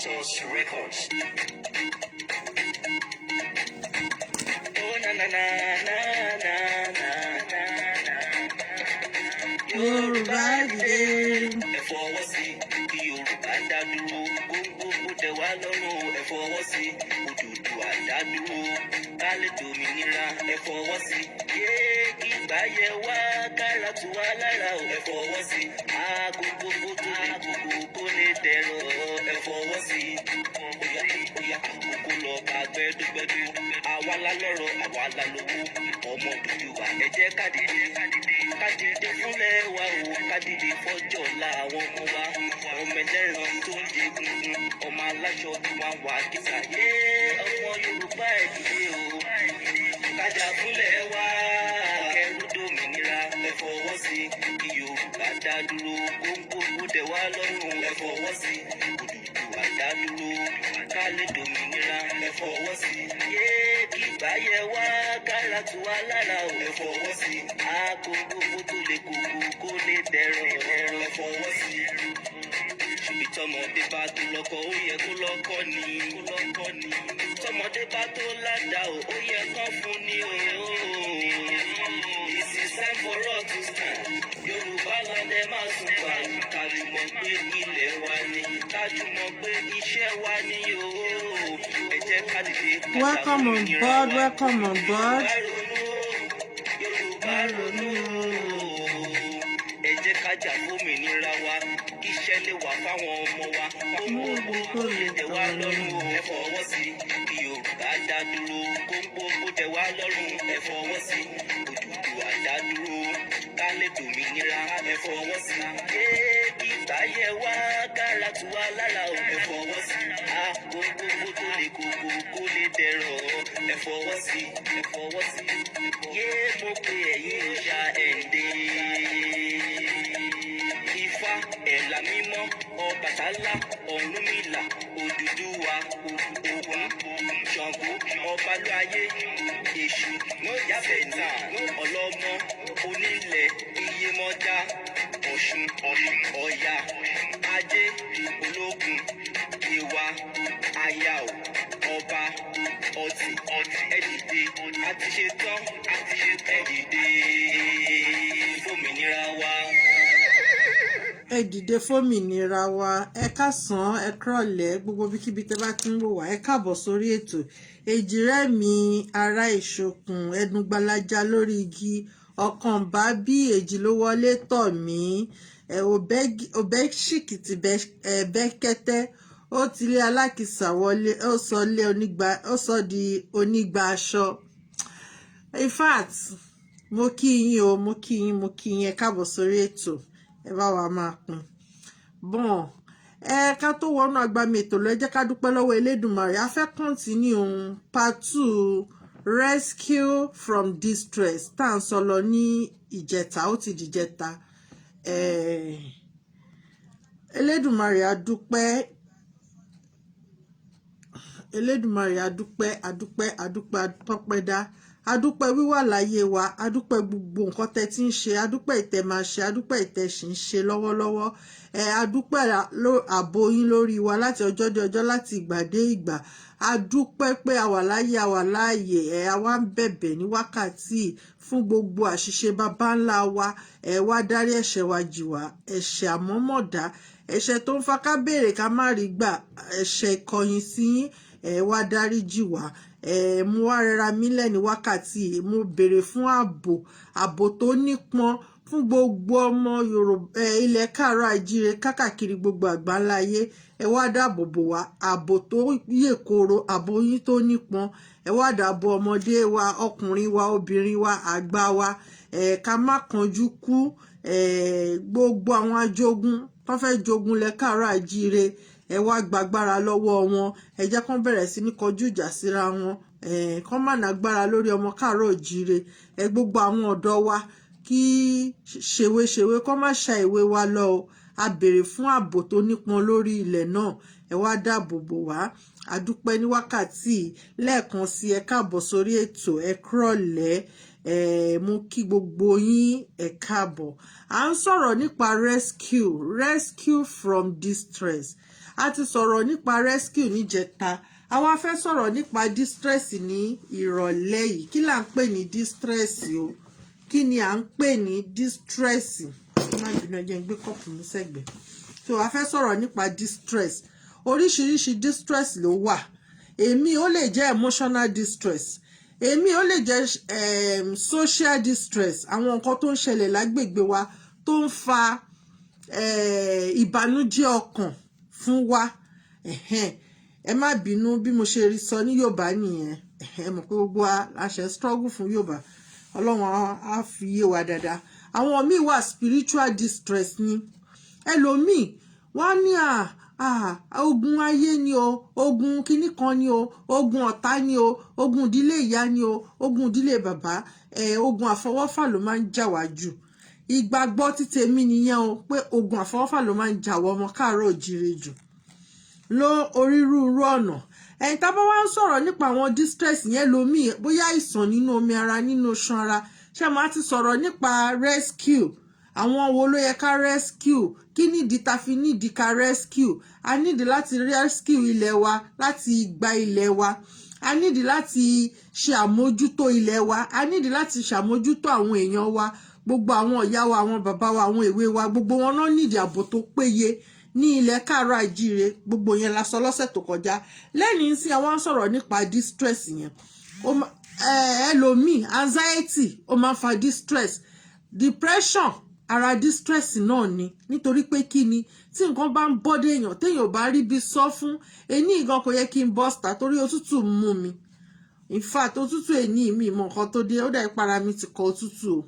Itusile Records. Oh na na na na na na na na. Yorùbá dé. Ẹ fọwọ́ sí kí Yorùbá dá dúró. Gbogbo tẹ́ wá lọ́rùn. Ẹ fọwọ́ sí Odùduwà dá dúró. Ká lè dòmìnira. Ẹ fọwọ́ sí. Yé kí ìgbà yẹ wá kára tù wá lára o. Ẹ fọwọ́ sí. Agogo tó lè gbogbo kó lè dẹ̀rọ̀. Ẹ fọwọ́ sí. Oya àkókò lọ bá gbẹ́dúgbẹ́dú. Àwa la lọ́rọ̀, àwa la lówó. Ọmọ Odùduwà ẹ jẹ́ ká dìde. Ká dìde fúnlẹ̀ wa o. Ká dìde fọ́jọ́ la àwọn ọmọ wa. Ọmọ ẹlẹ́ran tó ń jẹ gungun. Ọmọ aláṣọ tó máa wà kíkà. Yé ọmọ Yorùbá ẹ dìde o. Kájà fúnlẹ̀ wa. Kẹrù dòmìnira. Ẹ fọwọ́ sí kí Yorùbá dá dúró. Gbogbo tẹ́ wá lọ́rùn. Ẹ fọwọ́ sí Odùduwà dá dúró. Ká lè dòmìnira. Ẹ fọwọ́ sí. Yé kí ìgbà yẹ wá kára tù wá lára o. Ẹ fọwọ́ sí. Agogo tó lè kókó kó lè dẹ̀rọ̀. Ẹ fọwọ́ sí. Ṣùgbọ́n tọmọdé bá tó lọ́kọ ó yẹ kó lọ́kọ ni. Tọmọdé bá tó ládàá o ó yẹ kán fún ni o. This is time for us to stand. Yorùbá land ẹ máa sùn gbà. Kájú mọ̀ pé ilẹ̀ wa ni. Kájú mọ̀ pé iṣẹ́ wa ni o. Ẹ jẹ́ ká dìde. Welcome on board, welcome on board. Yorùbá ronú. Ẹ jẹ́ ká jà fómìnira wa. Kí iṣẹ́ lè wà fáwọn ọmọ wa. Gbogbo lè tẹ́ wá lọ́rùn. Ẹ fọwọ́ sí. Kí Yorùbá dá dúró. Gbogbo tẹ́ wá lọ́rùn. Ẹ fọwọ́ sí. Odùduwà dá dúró. Ká lè dòmìnira. Ẹ fọwọ́ sí. Kí ìgbà yẹ wá kára tù wá lára o. Ẹ fọwọ́ sí. Gbogbo tó lè kókó kó lè dẹ̀rọ̀. Ẹ fọwọ́ sí. Ẹ fọwọ́ sí. Yé mo pe ẹ̀yin òòṣà ẹ̀ǹdè. Ifá ẹ̀là mímọ́ Ọbàtálá Ọ̀rúnmìlà Odùduwà Ògún Ṣàngó Ọbalúayé Èṣù Yábẹ̀tà Ọlọ́mọ Onílẹ̀ Iyemọja Ọ̀ṣun Ọya Ajé Ológun Ìwà Àyàó Ọba Ọtì ẹ dìde àti ṣetán ẹ dìde fòmìnira wa. Ẹ dìde fómìnira wa. Ẹ káàsán, ẹ kúrọ̀lẹ́, gbogbo bíkíbi tẹ́ bá ti ń wò wá. Ẹ káàbọ̀ sórí ètò Èjìrẹ́mi ará Ìṣokùn ẹnugbalaja lórí igi ọkàn bá bí èjì ló wọlé tọ̀ mí. Òbẹ́ ṣìkìtì bẹ́kẹ́tẹ́ ó ti lé alákìsà wọlé ó sọ di onígbà aṣọ. In fact, mo kí yín ẹ káàbọ̀ sórí ètò. Ẹ bá wa máa pín. Bon, ká tó wọnú agbami ètò lọ, ẹ jẹ́ ká dúpẹ́ lọ́wọ́ Elédùmarè. A fẹ́ continue part 2 rescue from distress tá à ń sọ lọ ní ìjẹta, ó ti dìjẹta. Elédùmarè a dúpẹ́. Elédùmarè a dúpẹ́ tọ́pẹ́ dá. Adúpẹ́ wíwà láyé wa, adúpẹ́ gbogbo nǹkan tẹ́ ti ń ṣe, adúpẹ́ ìtẹ́ máa ṣe, adúpẹ́ ìtẹ́ ṣì ń ṣe lọ́wọ́lọ́wọ́. Adúpẹ́ ààbò yín lórí wa láti ọjọ́ dé ọjọ́, láti ìgbà dé ìgbà. Adúpẹ́ pé a wà láàyè, àwa ń bẹ̀bẹ̀ ní wákàtí fún gbogbo àṣìṣe bàbá ńlá wa. Wá dárí ẹ̀ṣẹ̀ wa jì wá, ẹ̀ṣẹ̀ àmọ́mọ̀dá, ẹ̀ṣẹ̀ tó ń fa ká béèrè ká má rí gbà, ẹ̀ṣẹ̀ ìkọ̀yìn sí yín. Wá dárí jì wá. Mo wá rẹra mílẹ̀ ní wákàtí, mo béèrè fún ààbò tó nípọn fún gbogbo ọmọ Yorùbá ilẹ̀ káàárọ̀ àjíire káàkiri gbogbo àgbáńláyé. Ẹ wá dáàbò bò wá, ààbò tó yè koro, ààbò yín tó nípọn. Ẹ wá dáàbò ọmọdé wa, ọkùnrin wa, obìnrin wa, àgbà wa. Ká má kánjú kú. Gbogbo àwọn ajogun tó fẹ́ jogun ilẹ̀ káàárọ̀ àjíire, ẹ wá gbàgbára lọ́wọ́ wọn. Ẹ jẹ́ kán bẹ̀rẹ̀ sí ní kọjú ìjà síra wọn. Kán má nágbára lórí ọmọ káàárọ̀ òjíire. Gbogbo àwọn ọ̀dọ́ wa kí ṣèwé kán má ṣa ìwé wa lọ o. A béèrè fún ààbò tó nípọn lórí ilẹ̀ náà. Ẹ wá dáàbò bò wá. A dúpẹ́ ní wákàtí lẹ́ẹ̀kan sí. Ẹ káàbọ̀ sórí ètò, ẹ kúrọ̀lẹ́. mo kí gbogbo yín ẹ káàbọ̀. À ń sọ̀rọ̀ nípa rescue from distress. A ti sọ̀rọ̀ nípa rescue níjẹta. A wá fẹ́ sọ̀rọ̀ nípa distress ní ìrọ̀lẹ́ yìí. Kí là ń pè ní distress o? Kí ni à ń pè ní distress? Má bínú, ẹ jẹ́ n gbé kọ́ọ̀pù mi sẹ́gbẹ̀ẹ́. So a fẹ́ sọ̀rọ̀ nípa distress. Oríṣiríṣi distress ló wà. Èmi ó lè jẹ́ emotional distress. Èmi ó lè jẹ́ social distress. Àwọn nǹkan tó ń ṣẹlẹ̀ lágbègbè wa tó ń fa ìbànújẹ́ ọkàn fún wa. Ẹ má bínú bí mo ṣe rí sọ ní Yorùbá nìyẹn. Ẹ mọ̀ pé gbogbo wa la ṣe struggle fún Yorùbá. Ọlọ́run á fi yé wa dáadáa. Àwọn míì wà spiritual distress ni. Ẹlòmíì wọ́n ní ogun ayé ni o, ogun kinní kan ni o, ogun ọ̀tá ni o, ogun ìdílé ìyá ni o, ogun ìdílé bàbá, ogun àfọwọ́fà ló máa ń jà wá jù. Ìgbàgbọ́ tí tèmi nìyẹn o, pé ogun àfọwọ́fà ló máa ń jà wá ọmọ káàárọ̀ oòjíire jù ló orírúurú ọ̀nà. Tá bá wá ń sọ̀rọ̀ nípa àwọn distress yẹn lómi bóyá àìsàn nínú omi ara, nínú iṣan ara, ṣé máa ti sọ̀rọ̀ nípa rescue. Àwọn wo ló yẹ ká rescue? Kí nìdí ta fi nídìí ká rescue? A nídìí láti rescue ilẹ̀ wa, láti gba ilẹ̀ wa. A nídìí láti ṣe àmójútó ilẹ̀ wa. A nídìí láti ṣàmójútó àwọn èèyàn wa. Gbogbo àwọn ìyá wa, àwọn bàbá wa, àwọn èwe wa, gbogbo wọn náà nídìí ààbò tó péye ní ilẹ̀ káàárọ̀ àjíire. Gbogbo yẹn la sọ lọ́sẹ̀ tó kọjá. Lẹ́yìn sí àwọn sọ̀rọ̀ nípa distress yẹn. Ẹlòmíì anxiety ó máa ń fa distress. Depression ara distress náà ni. Nítorí pé kí ni tí nǹkan bá ń bọ́dé èèyàn téèyàn ò bá rí bí sọ fún ẹni ìgan kò yẹ kí n bọ́stà torí òtútù mú mi. In fact òtútù ẹni mi mọ nǹkan tó dé, ó dà ìpara mi ti kọ òtútù o.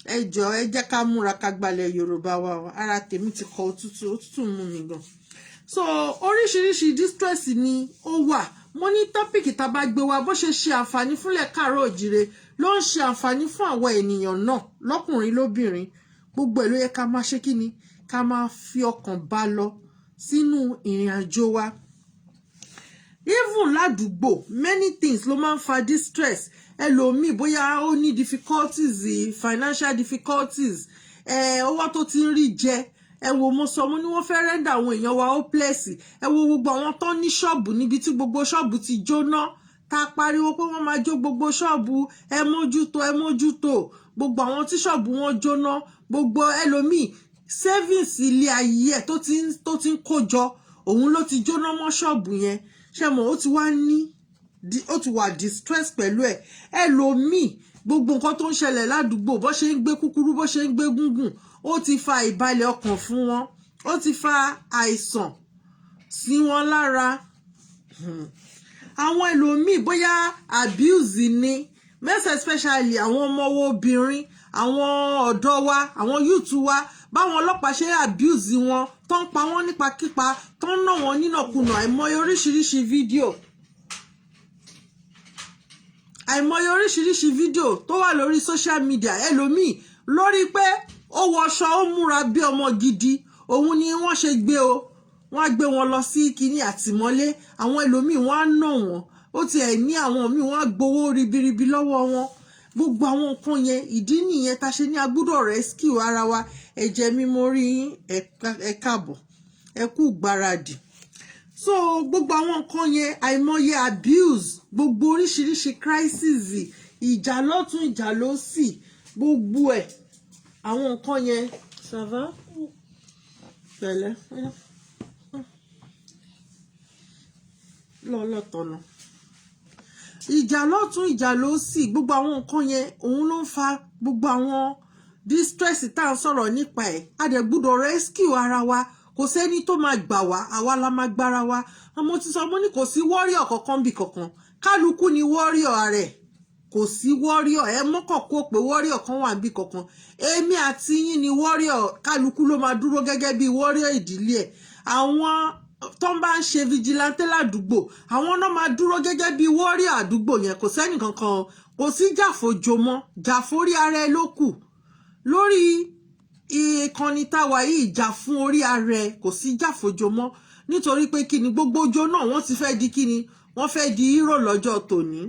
Ẹ jọ̀ọ́ ẹ jẹ́ ká múra ká gbalẹ̀ Yorùbá wa o. Ara tèmi ti kọ òtútù mú mi gan. So oríṣiríṣi distress ni ó wà. Mo ní tọ́pìkì tá bá gbé wa bó ṣe ṣe àǹfààní fúnlẹ̀ káàárọ̀ òjíire ló ń ṣe àǹfààní fún àwọn ènìyàn náà lọ́kùnrin lóbìnrin. Gbogbo ẹ̀ ló yẹ ká máa ṣe kí ni? Ká máa fi ọkàn bá lọ sínú ìrìn àjò wa. Even ládùúgbò many things ló máa ń fa distress. Ẹlòmíì bóyá ó ní difficulties, financial difficulties, owó tó ti ń rí jẹ. Ẹ wo mo sọ mo ní wọ́n fẹ́ rẹ́ndà àwọn èèyàn wa hopeless. Ẹ wo gbogbo àwọn tó ní ṣọ́ọ̀bù níbi tí gbogbo ṣọ́ọ̀bù ti jóná. Ta pariwo pé wọ́n máa jó gbogbo ṣọ́ọ̀bù. Ẹ mójútó. Gbogbo àwọn tí ṣọ́ọ̀bù wọn jóná. Gbogbo ẹlòmíì savings ilé ayé ẹ̀ tó ti ń kó jọ òun ló ti jóná mọ́ ṣọ́ọ̀bù yẹn. Ṣé mo ó ti wà distress pẹ̀lú ẹ̀. Ẹlòmíì gbogbo nǹkan tó ń ṣẹlẹ̀ ládùúgbò bó ṣe ń gbé kúkúrú bó ṣe ń gbé gúngùn ó ti fa ìbàlẹ̀ ọkàn fún wọn. Ó ti fa àìsàn sí wọn lára. Àwọn ẹlòmíì bóyá abuse ni, most especially àwọn ọmọ obìnrin, àwọn ọ̀dọ́ wa, àwọn youth wa, báwọn ọlọ́pàá ṣe abuse wọn, tó ń pa wọ́n nípakípa, tó ń ná wọn nínàkúnà. Àìmọye oríṣiríṣi fídíò tó wà lórí social media. Ẹlòmíì lórí pé ó wọṣọ ó múra bí ọmọ gidi òun ni wọ́n ṣe gbé o. Wọ́n á gbé wọn lọ sí kíní àtìmọ́lé. Àwọn ẹlòmíì wọ́n á ná wọn. Ó ti ẹ̀ ní àwọn míì wọ́n á gbowó ribiribi lọ́wọ́ wọn. Gbogbo àwọn nǹkan yẹn ìdí nìyẹn tá ṣe ní a gbọ́dọ̀ rescue ara wa. Ẹ jẹ́ mi mo rí yín ẹ káàbọ̀. Ẹ kú gbáradì. So gbogbo àwọn nǹkan yẹn àìmọye abuse, gbogbo oríṣiríṣi crisis, ìjà lọ́tún ìjà lósì, gbogbo ẹ̀ àwọn nǹkan yẹn. Ça va? Pẹ̀lẹ́. Lọ́lọ́tọ̀nà. Ìjà lọ́tún ìjà lósì, gbogbo àwọn nǹkan yẹn òun ló ń fa gbogbo àwọn distress tá à ń sọ̀rọ̀ nípa ẹ̀. A dẹ̀ gbọ́dọ̀ rescue ara wa. Kò sẹ́ni tó máa gbà wá, àwa la máa gbára wa. Àmọ́ ti sọ mo ní kò sí warrior kankan bí kankan. Kálukú ni warrior rẹ̀. Kò sí warrior. Ẹ mọ́kàn kó pé warrior kan wà bí kankan. Èmi àti yín ni warrior. Kálukú ló máa dúró gẹ́gẹ́ bí warrior ìdílé ẹ̀. Àwọn tó ń bá ń ṣe vigilante ládùúgbò, àwọn náà máa dúró gẹ́gẹ́ bí warrior àdúgbò yẹn. Kò sẹ́ni kankan. Kò sí jàfòjò mọ́. Jàforí ara ẹ ló kù. Lórí ìkànnì táwa yìí jà fún orí ara ẹ, kò sí jàfòjò mọ́. Nítorí pé kíni gbogbo ọjọ́ náà wọ́n ti fẹ́ di kíni? Wọ́n fẹ́ di hero lọ́jọ́ tòní.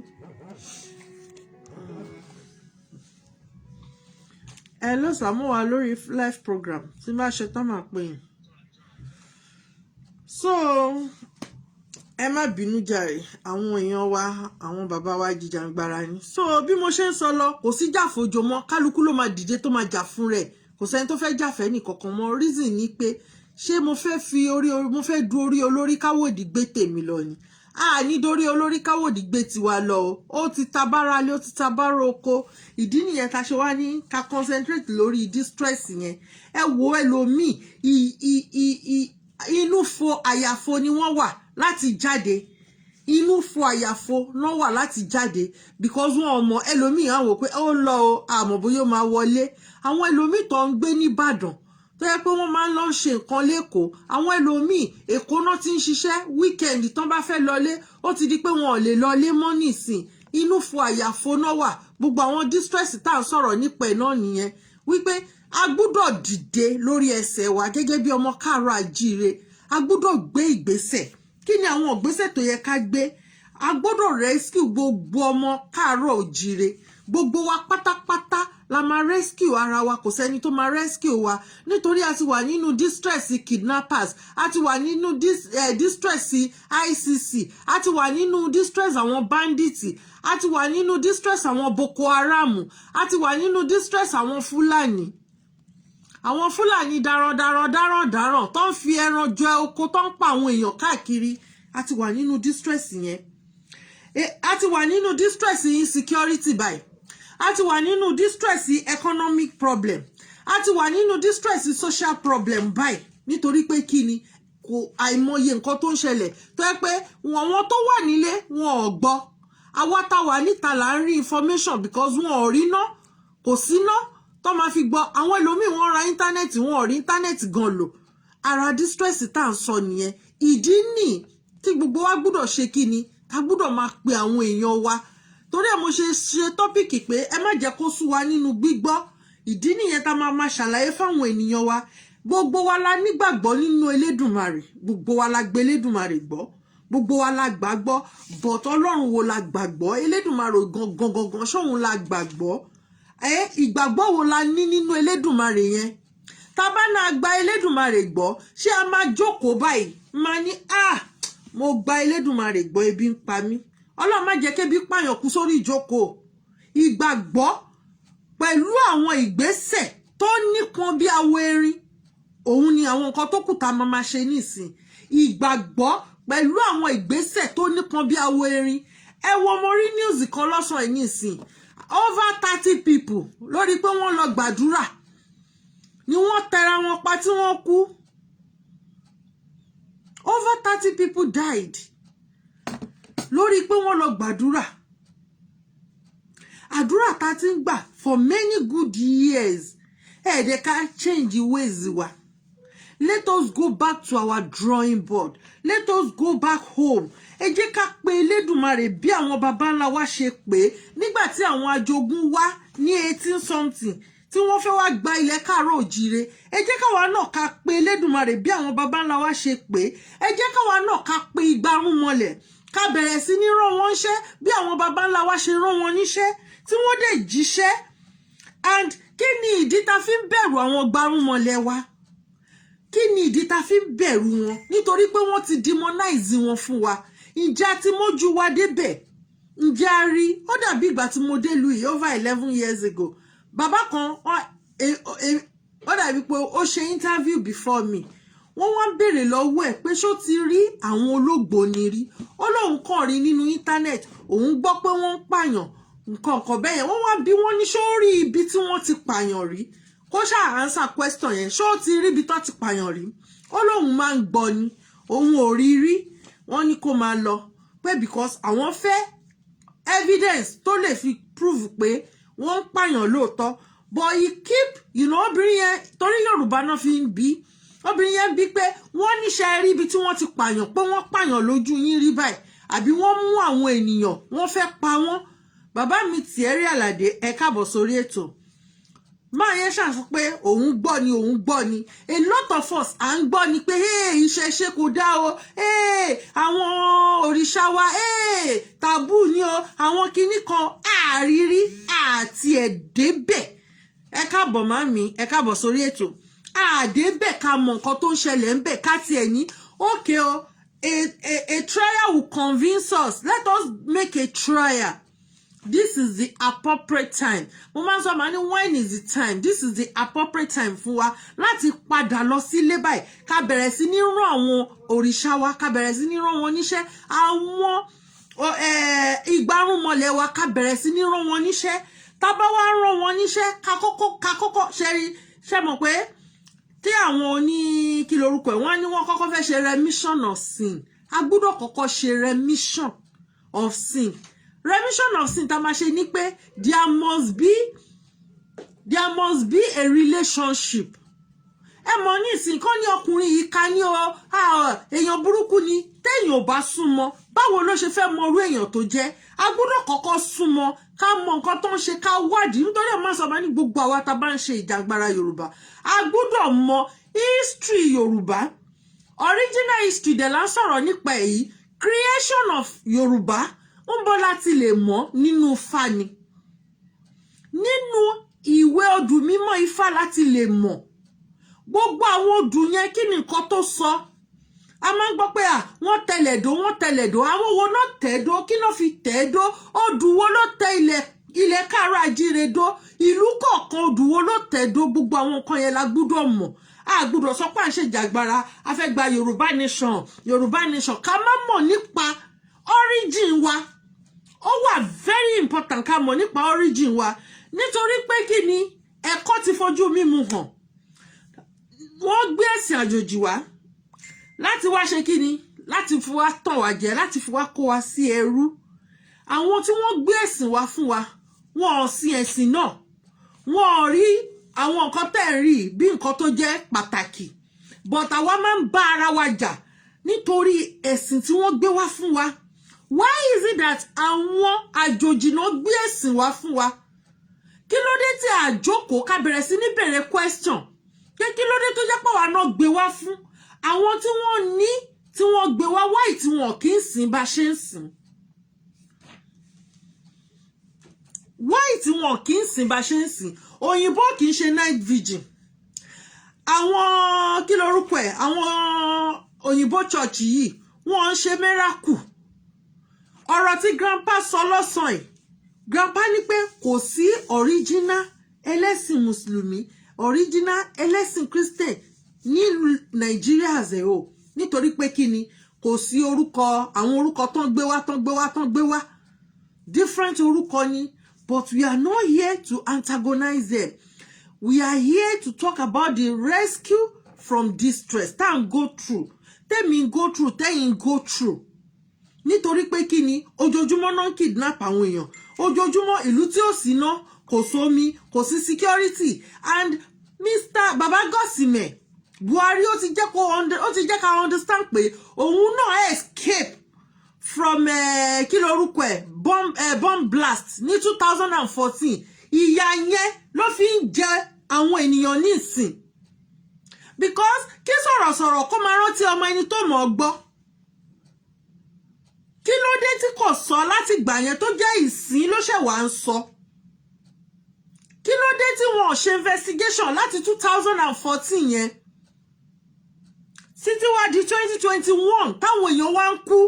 Hello sir, mo wà lórí live program tí bá ṣe tán máa pè yín. So ẹ má bínú jàre àwọn èèyàn wa àwọn bàbá wa jìjàngbara ni. So bí mo ṣe ń sọ lọ kò sí jàfojo mọ́, kálukú ló máa dìde tó máa jà fún rẹ̀, kò sẹ́ni tó fẹ́ jàfẹ́ nìkankan mọ́. Reason ni pé ṣé mo fẹ́ du orí olórí káwòdì gbé tèmi lọ ni. Ní dorí olórí káwòdì gbé tiwa lọ o. Ó ti tabára lé, ó ti tabára oko. Ìdí nìyẹn ta ṣe wá ní ká concentrate lórí distress yẹn. Ẹ wo ẹlòmíì inú fo àyàfo ni wọ́n wà láti jáde. Inú fo àyàfo ló wà láti jáde because wọn mọ ẹlòmíì á wò pé ó lọ o àmọ́ bóyá ó máa wọlé. Àwọn ẹlòmíì tó ń gbé ní Ìbàdàn tó yẹ pé wọ́n máa ń lọ ṣe nǹkan lẹ́kọ̀ọ́. Àwọn ẹlòmíì Èkó náà ti ń ṣiṣẹ́ weekend tán bá fẹ́ lọlé ó ti di pé wọn ò lè lọlé mọ́ nísìn. Inú fo àyàfo náà wà. Gbogbo àwọn distress tá à ń sọ̀rọ̀ nípa ẹ̀ náà nìyẹn wípé a gbúdọ̀ dìde lórí ẹsẹ̀ wa gẹ́gẹ́ bí ọmọ káàárọ̀ àjíire. A gbúdọ̀ gbé ìgbésẹ̀. Kí ni àwọn ìgbésẹ̀ tó yẹ ká gbé? A gbọ́dọ̀ rescue gbogbo ọmọ káàárọ̀ òjíire. Gbogbo wa pátápátá la máa rescue ara wa, kò sẹ́ni tó máa rescue wa nítorí a ti wà nínú distress kidnappers, a ti wà nínú distress ICC, a ti wà nínú distress àwọn bandits, a ti wà nínú distress àwọn Boko Haram, a ti wà nínú distress àwọn Fúlàní. Àwọn Fúlàní darandaran tó ń fi ẹran jẹ oko tó ń pa àwọn èèyàn káàkiri. A ti wà nínú distress yẹn. A ti wà nínú distress insecurity báyìí. A ti wà nínú distress economic problem. A ti wà nínú distress social problem báyìí. Nítorí pé kí ni kò àìmọye nǹkan tó ń ṣẹlẹ̀ tó yẹ pé àwọn tó wà nílé wọn ò gbọ́. Àwa tá wà níta là ń rí information because wọn ò rí ná, kò sí ná tó máa fi gbọ́. Àwọn ẹlòmíì wọ́n ra íńtánẹ́ẹ̀tì wọn ò rí íńtánẹ́ẹ̀tì gan lò. Ara distress tá à ń sọ nìyẹn. Ìdí nì tí gbogbo wa gbúdọ̀ ṣe kí ni ká gbúdọ̀ máa pe àwọn èèyàn wa. Torí ẹ̀ mo ṣe tọ́pìkì pé ẹ má jẹ́ kó sú wa nínú gbígbọ́. Ìdí nìyẹn tá máa ṣàlàyé fáwọn ènìyàn wa. Gbogbo wa la nígbàgbọ́ nínú Elédùmarè. Gbogbo wa la gbé Elédùmarè gbọ́. Gbogbo wa la gbàgbọ́. But Ọlọ́run wo la gbàgbọ́? Elédùmarè gangan ṣóhun la gbàgbọ́. Ìgbàgbọ́ wo la ní nínú Elédùmarè yẹn? Tá bá náà gba Elédùmarè gbọ́, ṣé a máa jókòó báyìí máa ní mo gba Elédùmarè gbọ́ ebi ń pa mí. Ọlọ́run má jẹ́ kébi pààyàn kú sórí ìjókòó. Ìgbàgbọ́ pẹ̀lú àwọn ìgbésẹ̀ tó nípọn bí awọ erin. Òun ni àwọn nǹkan tó kù tá máa ṣe nísìn. Ìgbàgbọ́ pẹ̀lú àwọn ìgbésẹ̀ tó nípọn bí awọ erin. Ẹ wo mo rí news kan lọ́sàn yìí nísìn. Over 30 people lórí pé wọ́n lọ gbàdúrà ni wọ́n tẹra wọn pa tí wọ́n kú. Over 30 people died lórí pé wọ́n lọ gbàdúrà. Àdúrà tá ti ń gbà for many good years. They can change ways wa. Let us go back to our drawing board. Let us go back home. Ẹ jẹ́ ká pe Elédùmarè bí àwọn baba ńlá wa ṣe pé nígbà tí àwọn ajogun wá ní 18 something tí wọ́n fẹ́ wá gba ilẹ̀ káàárọ̀ òjíire. Ẹ jẹ́ káwa náà ká pe Elédùmarè bí àwọn baba ńlá wa ṣe pé. Ẹ jẹ́ káwa náà ká pe ìgbárùn mọ́lẹ̀. Ká bẹ̀rẹ̀ sí ní rán wọn níṣẹ́ bí àwọn baba ńlá wa ṣe rán wọn níṣẹ́ tí wọ́n dẹ̀ jíṣẹ́. And kí ni ìdí tá fi ń bẹ̀rù àwọn gbárùnmọ̀lẹ̀ wa? Kí ni ìdí tá fi ń bẹ̀rù wọn? Nítorí pé wọ́n ti demonize wọn fún wa. Ǹjẹ́ a ti mójú wa débẹ̀? Ǹjẹ́ a rí? Ó dàbí ìgbà tí mo dé ìlú yìí over 11 years ago. Bàbá kan ó dàbí pé ó ṣe interview before me. Wọ́n wá ń béèrè lọ́wọ́ ẹ̀ pé ṣó ti rí àwọn olóògbóni rí. Ó lóun kàn rí nínú internet. Òun gbọ́ pé wọ́n ń pààyàn nǹkan bẹ́yẹn. Wọ́n wá bí wọ́n ní ṣó rí ibi tí wọ́n ti pààyàn rí. Kó ṣáà answer question yẹn. Ṣó ti rí ibi tó ti pààyàn rí? Ó lóun máa ń gbọ́ ni. Òun ò rí rí. Wọ́n ní kó máa lọ. Pé because àwọn fẹ́ evidence tó lè fi prove pé wọ́n ń pààyàn lóòótọ́. But he keep, obìnrin yẹn torí Yorùbá náà fi ń bí. Obìnrin yẹn bí pé wọ́n níṣẹ́ rí ibi tí wọ́n ti pààyàn pé wọ́n pààyàn lójú yín rí báyìí. Àbí wọ́n mú àwọn ènìyàn, wọ́n fẹ́ pa wọ́n. Bàbá mi Thierry Alade ẹ káàbọ̀ sórí ètò. Máa yẹn ṣàṣọ pé òun gbọ́ ni. A lot of us à ń gbọ́ ni pé iṣẹ́ ṣe kò dá o. Àwọn òrìṣà wa tàbú ni o. Àwọn kinní kan àrírí àti ẹ̀dẹ́bẹ̀. ẹ káàbọ̀ mami, ẹ káàbọ̀ sórí ètò. Àdé bẹ̀ ká mọ nǹkan tó ń ṣẹlẹ̀ ń bẹ̀ ká tiẹ̀ ní okay o, a trial will convince us. Let us make a trial. This is the appropriate time. Mo máa ń sọ màá ní when is the time? This is the appropriate time fún wa láti padà lọ sílé báyìí. Ká bẹ̀rẹ̀ sí ní rán àwọn òrìṣà wa, ká bẹ̀rẹ̀ sí ní rán wọn níṣẹ́. Àwọn ìgbárùnmọ̀lẹ̀ wa ká bẹ̀rẹ̀ sí ní rán wọn níṣẹ́. Tá bá wá rán wọn níṣẹ́ ká kọ́kọ́ ṣe mọ̀ pé tí àwọn oní kí lorúkọ ẹ̀ wọ́n ní wọ́n kọ́kọ́ fẹ́ ṣe remission of sin. A gbọ́dọ̀ kọ́kọ́ ṣe remission of sin. Remission of sin tá máa ṣe ní pé there must be a relationship. Ẹ mọ̀ ní ìsìn kan ní ọkùnrin yìí ká ní èèyàn burúkú ni téèyàn ò bá súnmọ́ báwo ló ṣe fẹ́ mọ irú èèyàn tó jẹ́. A gbọ́dọ̀ kọ́kọ́ súnmọ́ ká mọ nǹkan tó ń ṣe ká wádìí nítorí ẹ̀ máa sọ bá ní gbogbo àwa tá bá ń ṣe ìjàgbara Yorùbá a gbọ́dọ̀ mọ history Yorùbá, original history dẹ̀ là ń sọ̀rọ̀ nípa èyí. Creation of Yorùbá ń bọ́ láti lè mọ̀ nínú Ifá ni, nínú ìwé odù mímọ́ Ifá láti lè mọ̀ gbogbo àwọn odù yẹn kí ni nǹkan tó sọ. A máa ń gbọ́ pé wọ́n tẹlẹ̀dó àwọn wo náà tẹ̀dó kí ló fi tẹ̀dó, odù wo ló tẹ ilẹ̀ káàárọ̀ oòjíire dó, ìlú kọ̀ọ̀kan odù wo ló tẹ̀dó. Gbogbo àwọn nǹkan yẹn la gbọ́dọ̀ mọ̀. A gbọ́dọ̀ sọ pé à ń ṣe ìjàgbara a fẹ́ gba Yorùbá nation ká má mọ̀ nípa origin wa. Ó wà very important ká mọ̀ nípa origin wa nítorí pé kí ni ẹ̀kọ́ ti fojú mímu hàn. Wọ́n gbé ẹ̀sìn àjòjì wá láti wá ṣe kí ni láti fi wá tàn wá jẹ, láti fi wá kó wa sí ẹrú. Àwọn tí wọ́n gbé ẹ̀sìn wá fún wa wọn ò sin ẹ̀sìn náà, wọn ò rí àwọn nǹkan tẹ́ ń rí bí nǹkan tó jẹ́ pàtàkì, but àwa máa ń bá ara wa jà nítorí ẹ̀sìn tí wọ́n gbé wá fún wa. Why is it that àwọn àjòjì náà gbé ẹ̀sìn wá fún wa? Kí ló dé tí àjókòó ká bẹ̀rẹ̀ sí ní bẹ̀rẹ̀ question kí ló dé tó jẹ́ pé àwa náà gbé wá fún àwọn tí wọ́n ní tí wọ́n gbé wá wáì tí wọn kì í sìn bá ṣe ń sìn. Wáì tí wọn kì í sìn bá ṣe ń sìn. Òyìnbó kì í ṣe night vigil. Àwọn kí lorúkọ ẹ̀ àwọn òyìnbó church yìí wọ́n ń ṣe miracle. Ọ̀rọ̀ tí grandpa sọ lọ́sàn yìí, grandpa ní pé kò sí original ẹlẹ́sìn mùsùlùmí original ẹlẹ́sìn Christian ní Nàìjíríà zero nítorí pé kí ni kò sí orúkọ àwọn orúkọ tán gbé wá different orúkọ ni, but we are not here to antagonize them. We are here to talk about the rescue from distress tá ń go through tẹ́mi go through tẹ́yìn go through. Nítorí pé kí ni ojoojúmọ́ náà ń kidnap àwọn èèyàn, ojoojúmọ́ ìlú tí ò sí ná kò sómi kò sí security. And Mr. Baba Gosime Buhari ó ti jẹ́ ká understand pé òun náà escape from kí lorúkọ ẹ̀ bomb blast ní 2014. Ìyà yẹn ló fi ń jẹ àwọn ènìyàn ní ìsìn because kí sọ̀rọ̀sọ̀rọ̀ kó máa rántí ọmọ ẹni tó mọ̀ ọ́ gbọ́. Kí ló dé tí kò sọ láti gbà yẹn tó jẹ́ ìsìn ló ṣẹ̀ wá ń sọ? Kí ló dé tí wọn ò ṣe investigation láti 2014 yẹn títí wá di 2021 táwọn èèyàn wá ń kú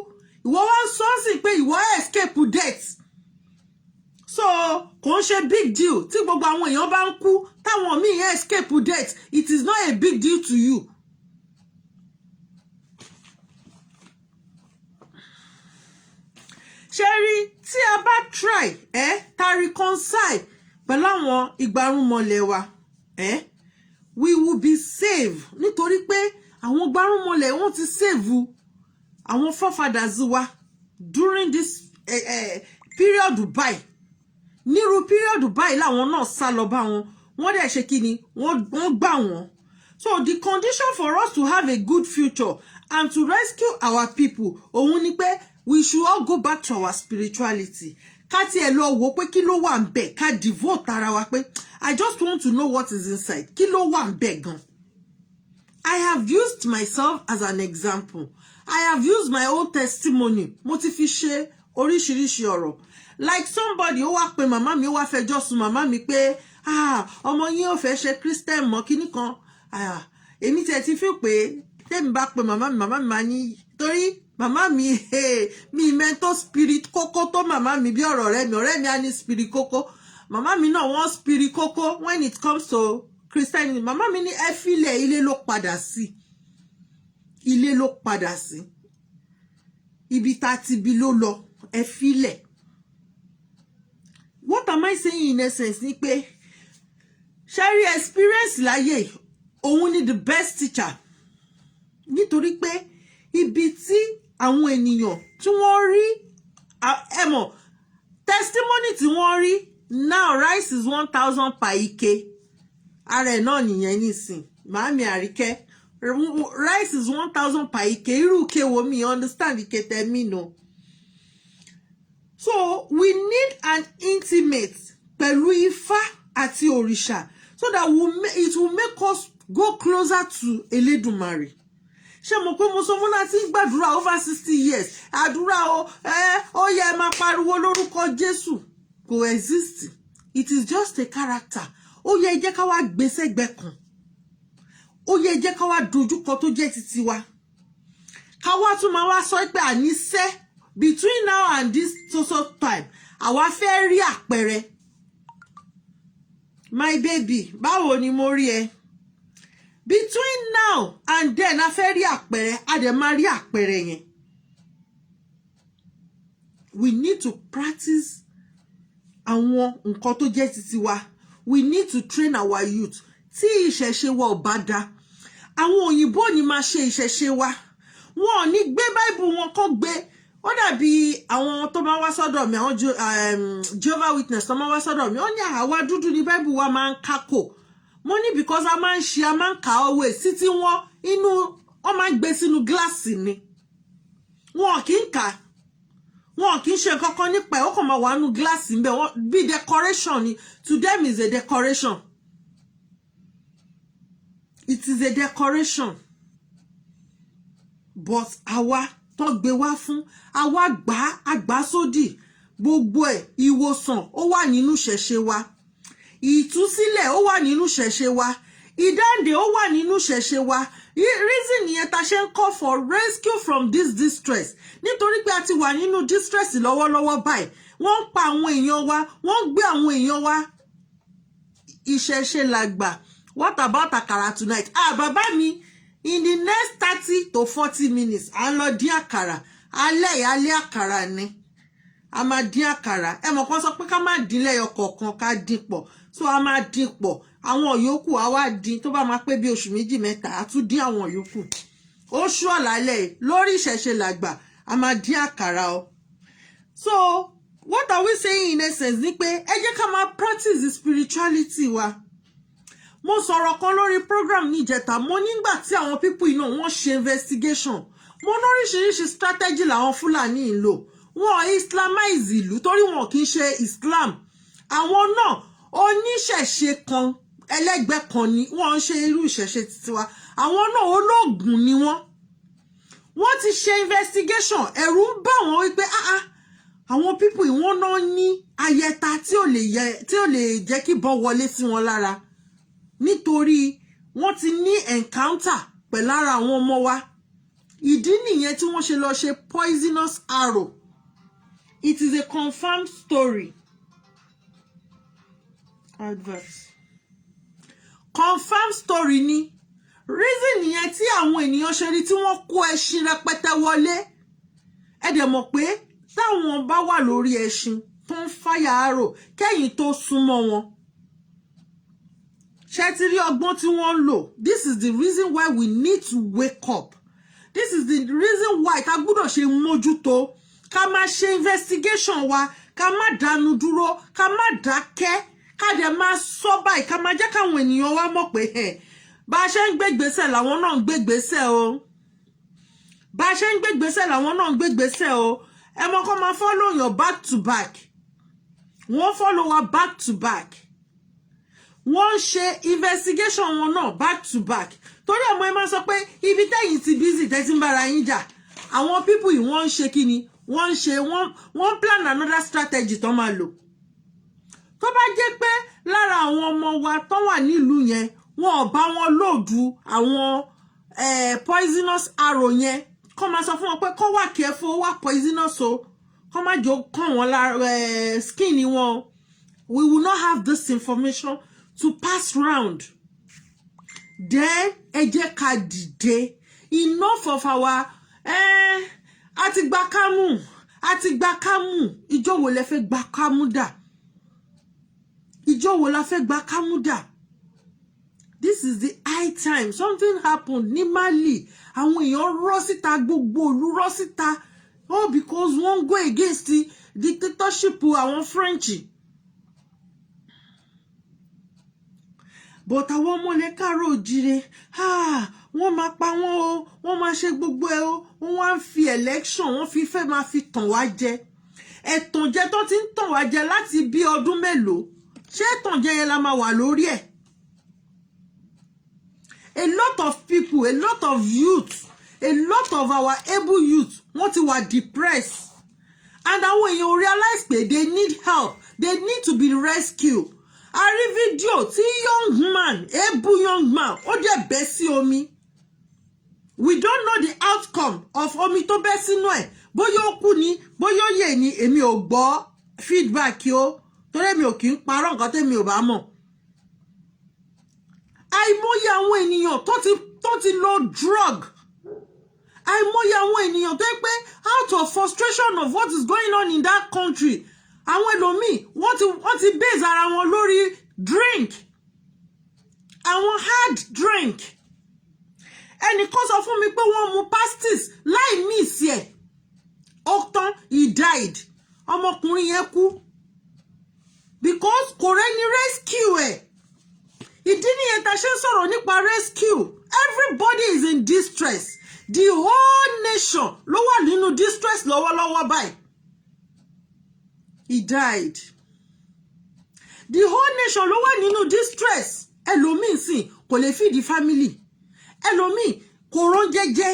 ìwọ wá ń sọ sí pé ìwọ escape death. So kò ń ṣe big deal tí gbogbo àwọn èèyàn bá ń kú táwọn míì escape death. It is not a big deal to you. Sherry, tí a bá try ta reconcile pẹ̀lú àwọn ìgbárùnmọ̀lẹ̀ wa we will be saved nítorí pé àwọn ìgbárùnmọ̀lẹ̀ wọ́n ti save àwọn forefathers wa during this period báyìí. Nírú period báyìí làwọn náà sá lọ bá wọn wọ́n dẹ̀ ṣe kí ni wọ́n gbà wọ́n. So the condition for us to have a good future and to rescue our people òun ni pé we should all go back to our spirituality. Ká tiẹ̀ lọ wò pé kí ló wà ńbẹ̀ ká devote ara wa pé I just want to know what is inside. Kí ló wà ńbẹ̀ gan? I have used myself as an example. I have used my own testimony. Mo ti fi ṣe oríṣiríṣi ọ̀rọ̀. Like somebody ó wá pe màmá mi ó wá fẹjọ́ sùn màmá mi pé ọmọ yín ò fẹ́ ṣe Christian mọ́ kíní kan èmi tẹ̀ ti fi pé tẹ́mi bá pe màmá mi máa ní torí màmá mi mi mẹ́tọ́ spirit kókó tó màmá mi bí ọ̀rẹ́ mi á ní spirit kókó màmá mi náà wọ́n spirit kókó when it comes to Christianity màmá mi ní ẹ filẹ̀ ilé ló padà sí ibi tá ti bí ló lọ ẹ filẹ̀. What am I saying in essence ni pé Sherry experience láyé òun ni the best teacher nítorí pé ibi tí àwọn ènìyàn tí wọ́n rí testimony tí wọ́n rí now rice is 1,000 per ike ara ẹ̀ náà nìyẹn nísìn màámi Àríkẹ́ rice is 1,000 per ike irú ike wo mi understand ike tẹ̀mí no. So we need an intimate pẹ̀lú Ifá àti òrìṣà so that it will make us go closer to Elédùmarè. Ṣé mo pé mo sọ fún láti gbàdúrà over 60 years àdúrà ó yẹ máa pariwo lórúkọ Jésù kò exist. It is just a character. Ó yẹ jẹ́ ká wá gbèsè gbẹ̀kan. Ó yẹ jẹ́ ká wá dojúkọ tó jẹ́ títí wa. Ká wá tún máa wá sọ pé àníṣe between now and this so time àwa fẹ́ rí àpẹẹrẹ. My baby báwo ni mo rí ẹ? Between now and then a fẹ́ rí àpẹẹrẹ a dẹ̀ máa rí àpẹẹrẹ yẹn. We need to practice àwọn nǹkan tó jẹ́ títí wa. We need to train our youth. Tí ìṣẹ̀ṣe wa ò bá dá àwọn òyìnbó ni máa ṣe ìṣẹ̀ṣe wa. Wọn ò ní gbé Bible wọn kó gbé. Ó dàbí àwọn tó máa wá sọ́dọ̀ mi àwọn Jehovah Witness tó máa wá sọ́dọ̀ mi ó ní àwa dúdú ní Bible wa máa ń kákò mo ní because a máa ń kà always sí tí wọ́n inú wọ́n máa ń gbé sínú gíláàsì ni wọn kì í kà wọn kì í ṣe kankan nípa ẹ̀ ó kàn máa wà nínú gíláàsì ń bẹ̀ wọ́n bí decoration ni to them is a decoration. It is a decoration but àwa tó gbé wá fún àwa àgbà sódì gbogbo ẹ̀ ìwòsàn ó wà nínú ṣẹ̀ṣe wa ìtúsílẹ̀ ó wà nínú ṣẹ̀ṣe wa ìdáǹdè ó wà nínú ṣẹ̀ṣe wa reason yẹn ta ṣe ń call for rescue from this distress nítorí pé a ti wà nínú distress lọ́wọ́lọ́wọ́ báyìí wọ́n ń pa àwọn èèyàn wa wọ́n ń gbé àwọn èèyàn wa ìṣẹ̀ṣe làgbà. What about àkàrà tonight? Bàbá mi in the next 30 to 40 minutes à ń lọ dín àkàrà alẹ́ àkàrà ni a máa dín àkàrà ẹ mọ̀ kan sọ pé ká má dín lẹ́yọ kọ̀ọ̀kan ká dín pọ̀ so a máa dín pọ̀ àwọn yòókù a wá dín tó bá máa pé bí oṣù méjì mẹ́ta a tún dín àwọn yòókù oṣù ọ̀làlẹ̀ lórí ìṣẹ̀ṣe làgbà a máa dín àkàrà o. So what are we saying in essence ni pé ẹ jẹ́ ká máa practice the spirituality wa. Mo sọ̀rọ̀ kan lórí program ní ìjẹta mo nígbà tí àwọn people iná wọ́n ṣe investigation mo lóríṣiríṣi strategy làwọn Fúlàní ń lò wọ́n islamize ìlú torí wọn kì í ṣe Islam àwọn náà oníṣẹ̀ṣe kan ẹlẹ́gbẹ́ kan ni wọ́n ń ṣe irú ìṣẹ̀ṣe títí wa àwọn náà olóògùn ni wọ́n ti ṣe investigation ẹ̀rù ń bà wọ́n wípé àwọn people ìwọ́n náà ní ayẹta tí ò lè jẹ́ kí bọ́ wọlé sí wọn lára nítorí wọ́n ti ní encounter pẹ̀lú ara àwọn ọmọ wa ìdí nìyẹn tí wọ́n ṣe lọ ṣe poisonous arrow. It is a confirmed story. Advert. Confirmed story ni reason nìyẹn tí àwọn ènìyàn ṣe rí tí wọ́n kó ẹṣin rẹpẹtẹ wọlé ẹ dẹ̀ mọ̀ pé táwọn bá wà lórí ẹṣin tó ń fire arrow kẹ́yìn tó súnmọ́ wọn ṣé ti rí ọgbọ́n tí wọ́n ń lò. This is the reason why we need to wake up. This is the reason why ká gbọ́dọ̀ ṣe mójútó ká má ṣe investigation wa ká má dánu dúró ká má dákẹ́ ká dẹ̀ má sọ báyìí ká má jẹ́ káwọn ènìyàn wa mọ̀ pé bá a ṣe ń gbégbèsè làwọn náà ń gbégbèsè o bá a ṣe ń gbégbèsè làwọn náà ń gbégbèsè o ẹ mọ̀ kó máa follow your back to back wọ́n follow wa back to back wọ́n ṣe investigation wọn náà back to back torí ọmọ ẹ máa sọ pé ibi tẹ́yìn ti busy tẹ́tí ń bára yín jà àwọn people yìí wọ́n ń ṣe kí ni wọ́n plan another strategy tó máa lò tó bá jẹ́ pé lára àwọn ọmọ wa tó wà nílùú yẹn wọn ò bá wọn lòdù àwọn poisonous arrow yẹn kọ́ máa sọ fún wọn pé kọ́ wà careful wà poisonous o kọ́ máa jò kàn wọ́n lára skin wọn. We will not have this information to pass round. Then ẹ jẹ́ ká dìde. Enough of our àti gba kámú ìjọ wo lẹ fẹ́ gba kámú dà ìjọ wo la fẹ́ gba kámú dà. This is the high time. Something happened ní Mali. Àwọn èèyàn rọ́ síta gbogbo ìlú rọ́ síta. Oh, because wọ́n go against the dictatorship àwọn French. But àwọn ọmọ lè kárò òjìrè wọ́n máa pa wọ́n o wọ́n máa ṣe gbogbo ẹ̀ o wọ́n wá ń fi election wọ́n fi fẹ́ máa fi tàn wá jẹ ẹ̀tànjẹ tó ti ń tàn wá jẹ láti bí ọdún mélòó ṣé ẹ̀tànjẹ yẹn la máa wà lórí ẹ̀. A lot of people, a lot of youth, a lot of our able youth wọ́n ti wà depressed and àwọn èèyàn realize pé they need help, they need to be rescued. A rí fídíò tí young man, able young man, ó dẹ̀ bẹ́ sí omi. We don't know the outcome of omi tó bẹ́ sínú ẹ̀. Bóyá ó kú ni, bóyá ó yè ni, èmi ò gbọ́ feedback o. Torí èmi ò kì í parọ́ nǹkan tẹ́mi ò bá mọ̀. Àìmọye àwọn ènìyàn tó ti lo drug. Àìmọye àwọn ènìyàn tó yẹ pé out of frustration of what is going on in that country. Àwọn ẹlòmíì wọ́n ti base ara wọn lórí drink. Àwọn hard drink. Ẹnìkan sọ fún mi pé wọ́n mu pastis láì miss ẹ̀. Ó tán, he died. Ọmọkùnrin yẹn kú. Because kò rẹ́ni rescue ẹ̀. Ìdí nìyẹn tá ṣe ń sọ̀rọ̀ nípa rescue. Everybody is in distress. The whole nation ló wà nínú distress lọ́wọ́lọ́wọ́ báyìí. He died. The whole nation ló wà nínú distress. Ẹlòmíì sìn kò lè feed the family. Ẹlòmíì kò rán jẹjẹ.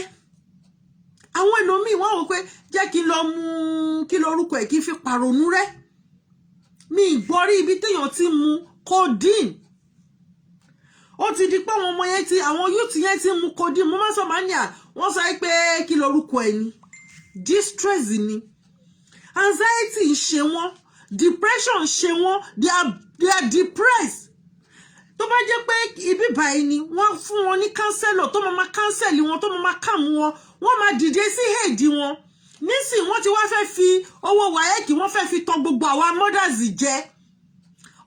Àwọn ẹlòmíì wọ́n wò pé jẹ́ kí lọ mú kí lórúkọ ẹ̀ kí fi pàrònú rẹ́. Mi ìgbọ́rí ibi téèyàn ti mu codeine. Ó ti di pé àwọn ọmọ yẹn ti àwọn youth yẹn ti mu codeine. Mo máa sọ máa ní wọ́n sọ pé kí lórúkọ ẹ̀ ni. Distress ni. Anxiety ń ṣe wọ́n, depression ń ṣe wọ́n, they are depressed. Tó bá jẹ́ pé ibi báyìí ni wọ́n fún wọn ní counselor tó máa cancel wọn tó máa kàmú wọn, wọ́n máa dìde sí head wọn. Nísìn wọ́n ti wá fẹ́ fi owó wáyẹ́kì wọ́n fẹ́ fi tàn gbogbo àwa mothers jẹ.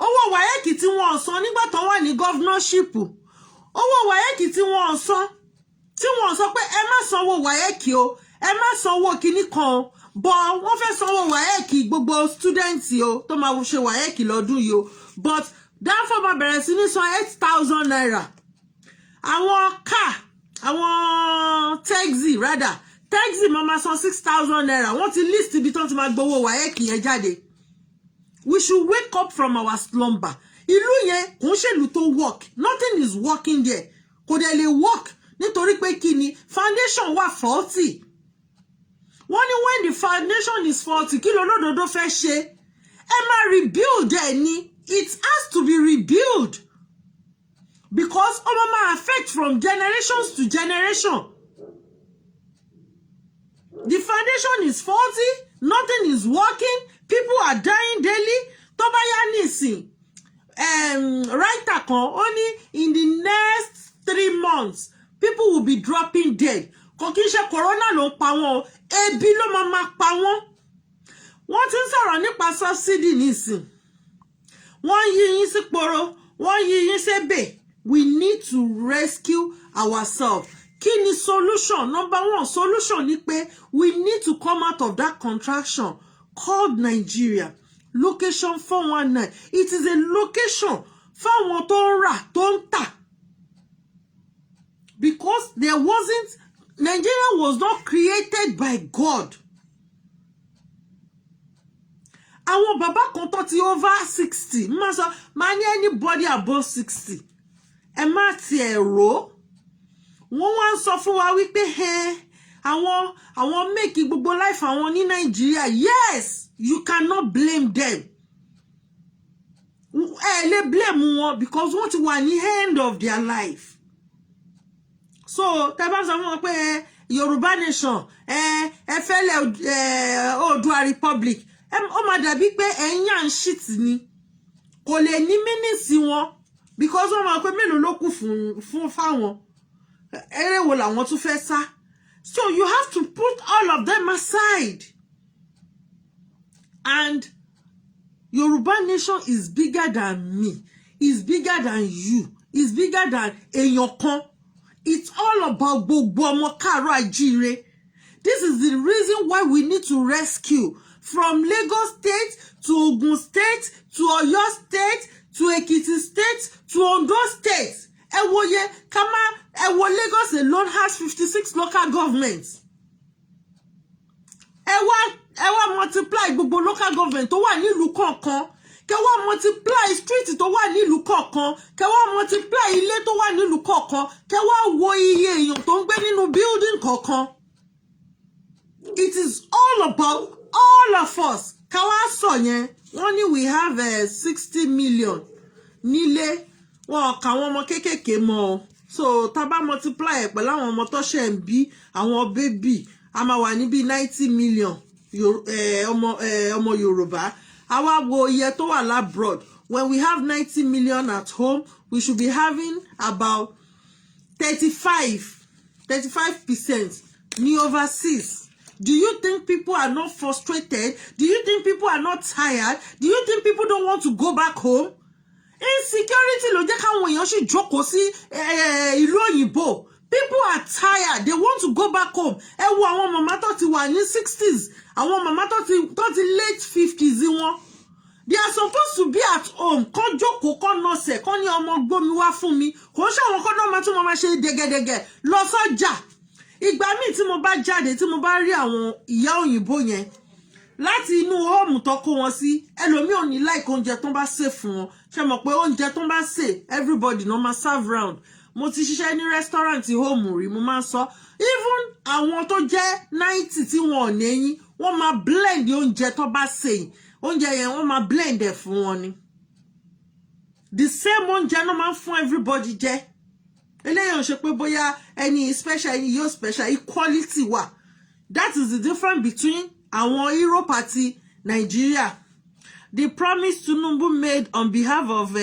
Owó wáyẹ́kì tí wọ́n san nígbà tó wà ní governorship. Owó wáyẹ́kì tí wọ́n san pé ẹ má sanwó wáyẹ́kì o, ẹ má sanwó kinní kan o. But wọ́n fẹ́ sanwó wáyẹ́kì gbogbo students o tó máa ṣe wáyẹ́kì lọ́dún yìí o. But dáfọ́ máa bẹ̀rẹ̀ sí ní san 8,000 naira. Àwọn àwọn taxi máa san 6,000 naira. Wọ́n ti list ibi tó ti máa gbowó wáyẹ́kì yẹn jáde. We should wake up from our slumber. Ìlú yẹn kò ń ṣèlú tó work. Nothing is working there. Kò dẹ̀ lè work nítorí pé kí ni foundation wà faulty. Wọ́n ní when the foundation is faulty kí lolódodo fẹ́ ṣe. Ẹ máa rebuild ẹ̀ ni. It has to be rebuilt. Because ó máa affect from generations to generation. The foundation is faulty. Nothing is working. People are dying daily. Tó bá yá nísìn. Writer kan ó ní in the next 3 months people will be dropping dead. Kò kí n ṣe corona ló ń pa wọ́n o. Ebi ló máa pa wọ́n. Wọ́n ti ń sọ̀rọ̀ nípa subsidy nísìn. Wọ́n yí yín sí poro, wọ́n yí yín sébè. We need to rescue ourselves. Kí ni solution? Number 1 solution ni pé we need to come out of that contraction called Nigeria. Location 419. It is a location fáwọn tó ń rà tó ń tà. Because Nigeria was not created by God. Àwọn bàbá kan tó ti over 60. Má ní anybody above 60. Ẹ má ti ẹ̀rọ. Wọ́n wá ń sọ fún wa wípé àwọn make gbogbo life àwọn ní Nigeria. Yes, you cannot blame them. lè blame wọn because wọ́n ti wà ní end of their life. So tẹ́ bá sọ fún wọn pé Yorùbá nation ẹ fẹ́lẹ̀ Oòduà republic ó máa dàbí pé ẹ̀yin à ń shit ni kò lè ní mínísì wọn because wọ́n máa pé mélòó ló kù fún fáwọn eré wo làwọn tún fẹ́ sá. So you have to put all of them aside. And Yoruba nation is bigger than me, is bigger than you, is bigger than èèyàn kan. It's all about gbogbo ọmọ káàárọ̀ oòjíire. This is the reason why we need to rescue from Lagos State to Ogun State to Oyo State to Ekiti State to Ondo State. Ẹ wo Lagos alone has 56 local governments. Ẹ wá multiply gbogbo local government tó wà nílùú kọ̀ọ̀kan. Kẹ́ wá multiply street tó wà nílùú kọ̀ọ̀kan. Kẹ́ wá multiply ilé tó wà nílùú kọ̀ọ̀kan. Kẹ́ wá wo iye èèyàn tó ń gbé nínú building kọ̀ọ̀kan. It is all about all of us. Ká wá sọ yẹn, wọ́n ní we have 60 million nílé. Wọ́n kà wọ́n ọmọ kéékèèké mọ́. So tá bá multiply ẹ̀ pẹ̀lú àwọn ọmọ tó ṣe ń bí àwọn baby a máa wà níbi 90 million ọmọ Yorùbá. A wá wo iye tó wà labroad. When we have 90 million at home, we should be having about 35% ní overseas. Do you think people are not frustrated? Do you think people are not tired? Do you think people don't want to go back home? Insecurity ló jẹ́ káwọn èèyàn sì jókòó sí ìlú òyìnbó. People are tired. They want to go back home. Ẹ wo àwọn màmá tó ti wà ní 60s. Àwọn màmá tó ti late 50s wọn. They are supposed to be at home. Kán jókòó, kán nọ́ọ̀sẹ̀, kán ní ọmọ gbómi wá fún mi. Kò ṣe àwọn kán náà máa tún máa ṣe dẹ̀gẹ̀dẹ̀gẹ̀ lọ sọ́jà. Ìgbà míì tí mo bá jáde, tí mo bá rí àwọn ìyá òyìnbó yẹn láti inú home tó kó wọn sí, ẹlòmíì ò ní like oúnjẹ tó bá sè fún wọn. Ṣé mọ̀ pé oúnjẹ tó bá sè, everybody no máa serve round. Mo ti ṣiṣẹ́ ní restaurant home rí, mo máa sọ. Even àwọn tó jẹ́ 90 tí wọn ò ní eyín, wọ́n máa blend oúnjẹ tó bá sè. Oúnjẹ yẹn wọ́n máa blend ẹ̀ fún wọn ni. The same oúnjẹ náà máa ń fún everybody jẹ. Eléyìí ò ṣe pé bóyá ẹni special ẹni yóò special, equality wà. That is the difference between àwọn Europe àti Nigeria. The promise Tinubu made on behalf of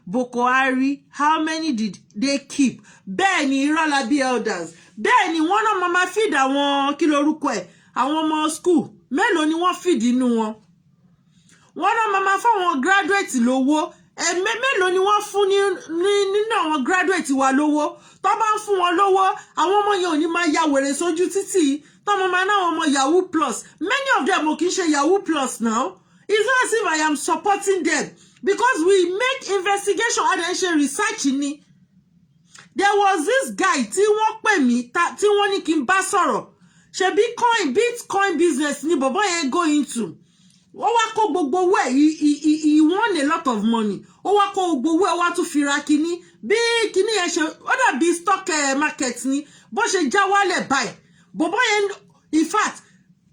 Boko Haram, how many did they keep? Bẹ́ẹ̀ ni Irọ́lábí elders. Bẹ́ẹ̀ ni wọ́n náà máa feed àwọn kí lorúkọ ẹ̀, àwọn ọmọ school. Mélòó ni wọ́n feed inú wọn? Wọ́n náà máa fáwọn graduate lówó. Mélòó ni wọ́n fún nínú àwọn graduate wa lówó? Tó bá ń fún wọn lówó, àwọn ọmọ yẹn ò ní máa ya wèrè sójú títì. Tó máa náà ọmọ Yahoo Plus. Many of them ò kì í ṣe Yahoo Plus now. It's not as if I am supporting them because we make investigation and then research ni. There was this guy tí wọ́n pè mí tí wọ́n ní kí n bá sọ̀rọ̀. Ṣé Bitcoin business ni bọ̀bọ́ yẹn go into. Ó wá kó gbogbo owó ẹ̀, he won a lot of money. Ó wá kó gbogbo owó ẹ̀, wá tún fi ra kíní. Bí kíní yẹn ṣe, ó dàbí stock market ni. Bó ṣe já wálẹ̀ báyìí. Bọ̀bọ́ yẹn, in fact,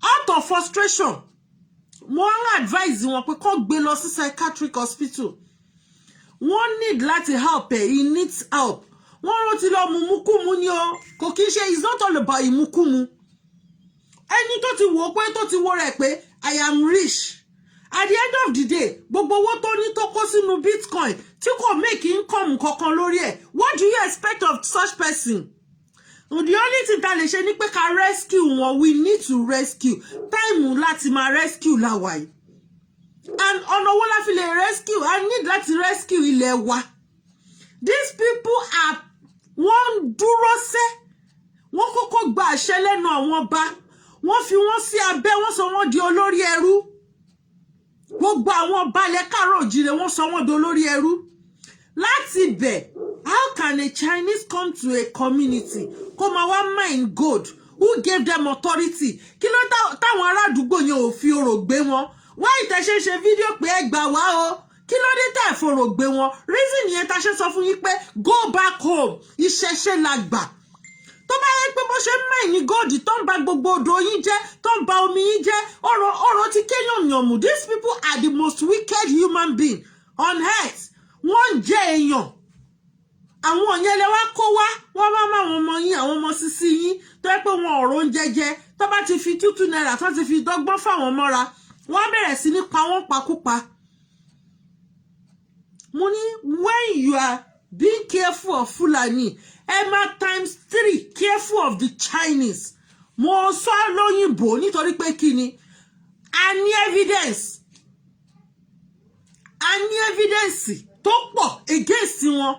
out of frustration, mo ń advise wọn pé kó gbé lọ sí psychiatric hospital. Wọ́n need láti help ẹ̀, he needs help. Wọ́n rántí lọ mumukumu ni o. Kò kí ṣe, it's not all about ìmukumu. Ẹni tó ti wò pé tó ti wò rẹ̀ pé I am rich. At the end of the day, gbogbo owó tó ní tó kó sínú Bitcoin tí kò make income kankan lórí ẹ̀. What do you expect of such person? The only thing that lè ṣe ni pé ká rescue wọn. We need to rescue. Time láti máa rescue la wà yìí. And ọ̀nà wo la fi lè rescue? I need láti rescue ilẹ̀ wa. These people are wọ́n dúró sẹ́. Wọ́n kọ́kọ́ gba àṣẹ lẹ́nu àwọn ọba. Wọ́n fi wọ́n sí abẹ́, wọ́n sọ wọ́n di olórí ẹrú. Gbogbo àwọn ọba ilẹ̀ káàárọ̀ oòjíire wọ́n sọ wọ́n di olórí ẹrú. Láti bẹ̀, how can a Chinese come to a community kó máa wá mine gold? Who gave them authority? Kí ló táwọn ará àdúgbò yẹn ò fi orò gbé wọn? Wá ìtẹ̀ṣe ṣe fídíò pé ẹ gbà wá o. Kí ló dé tẹ̀ fòrò gbé wọn? Reason yẹn ta ṣe sọ fún yín pé go back home. Ìṣẹ̀ṣe la gbà. Tó bá yẹ pé bó ṣe ń mine gold tó ń ba gbogbo odò yín jẹ́, tó ń ba omi yín jẹ́, ọ̀rọ̀ ti kéèyàn yànmù. These people are the most wicked human being. on earth wọ́n jẹ́ èèyàn àwọn yẹn lè wá kó wá wọ́n máa wọn ọmọ yín àwọn ọmọ sísí yín tó pé wọn ọ̀rọ̀ oúnjẹ jẹ tó bá ti fi 2 naira tó ti fi dọ́gbọ́n fáwọn mọ́ra wọ́n bẹ̀rẹ̀ sí ní pa wọ́n pakúpa. Mo ní when you are being careful of Fulani Emma ×3 careful of the Chinese mo sọ lóyìnbó nítorí pé kí ni a ní evidence tó pọ̀ against wọn.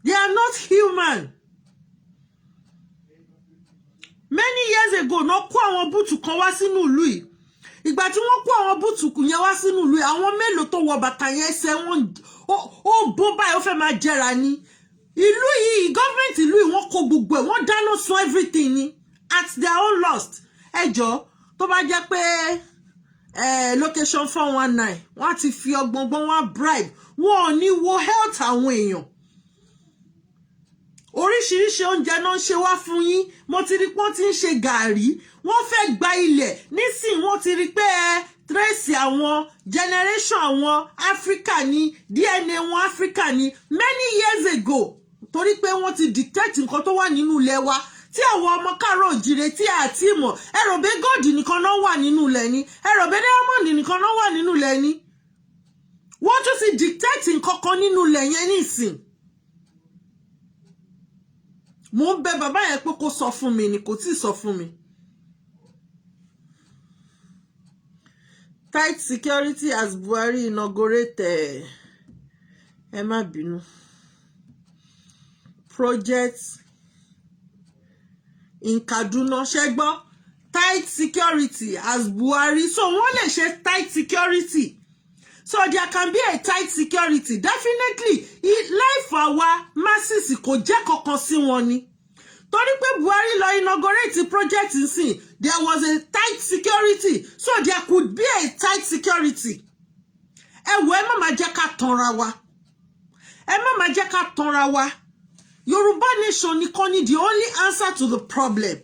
They are not human. Many years ago no kó àwọn bútù kan wá sínú ìlú yìí ìgbà tí wọ́n kó àwọn bútù yẹn wá sínú ìlú yìí àwọn mélòó tó wọ bàtà yẹn ẹsẹ̀ wọn ó bó báyìí ó fẹ́ máa jẹrà ni ìlú yìí gọ́ọ̀mẹ̀ntì ìlú yìí wọ́n kó gbogbo ẹ̀ wọ́n dáná sun everything ni at their own lost ẹjọ́ tó bá jẹ́ pé location 419 wọ́n ti fi ọgbọ̀ngbọ̀n wọn bribe wọn ò ní wo health àwọn èèyàn oríṣiríṣi oúnjẹ náà ń ṣe wá fún yín mo ti rí pé wọ́n ti ń ṣe gàárì wọ́n fẹ́ gba ilẹ̀ nísìnyí wọ́n ti rí pé trace àwọn generation àwọn Africa ní DNA wọn Africa ní many years ago torí pé wọ́n ti dictate nǹkan tó wà nínú ilẹ̀ wa tí àwọn ọmọ káàárọ̀ òjìrè tí a ti mọ̀ ẹ̀rọ̀bẹ gold nìkan náà wà nínú ilẹ̀ ni ẹ̀rọ̀bẹ diamond nìkan náà wà nínú ilẹ̀ ni wọ́n tún ti dictate nǹkan kan nínú ilẹ̀ yẹn nísìn. Mo ń bẹ bàbá yẹn pé kó sọ fún mi ni kò tí sọ fún mi. Tight security as Buhari inaugurated ẹ má bínú project in Kaduna ṣẹgbọ́ tight security as Buhari so wọ́n lè ṣe tight security so there can be a tight security definitely life àwa masses kò jẹ́ kankan sí wọn ni torí pé Buhari lọ inaugurate project nsìn there was a tight security so there could be a tight security ẹ má má jẹ́ ká tanra wa ẹ má má jẹ́ ká tanra wa Yorùbá nation nìkan ni the only answer to the problem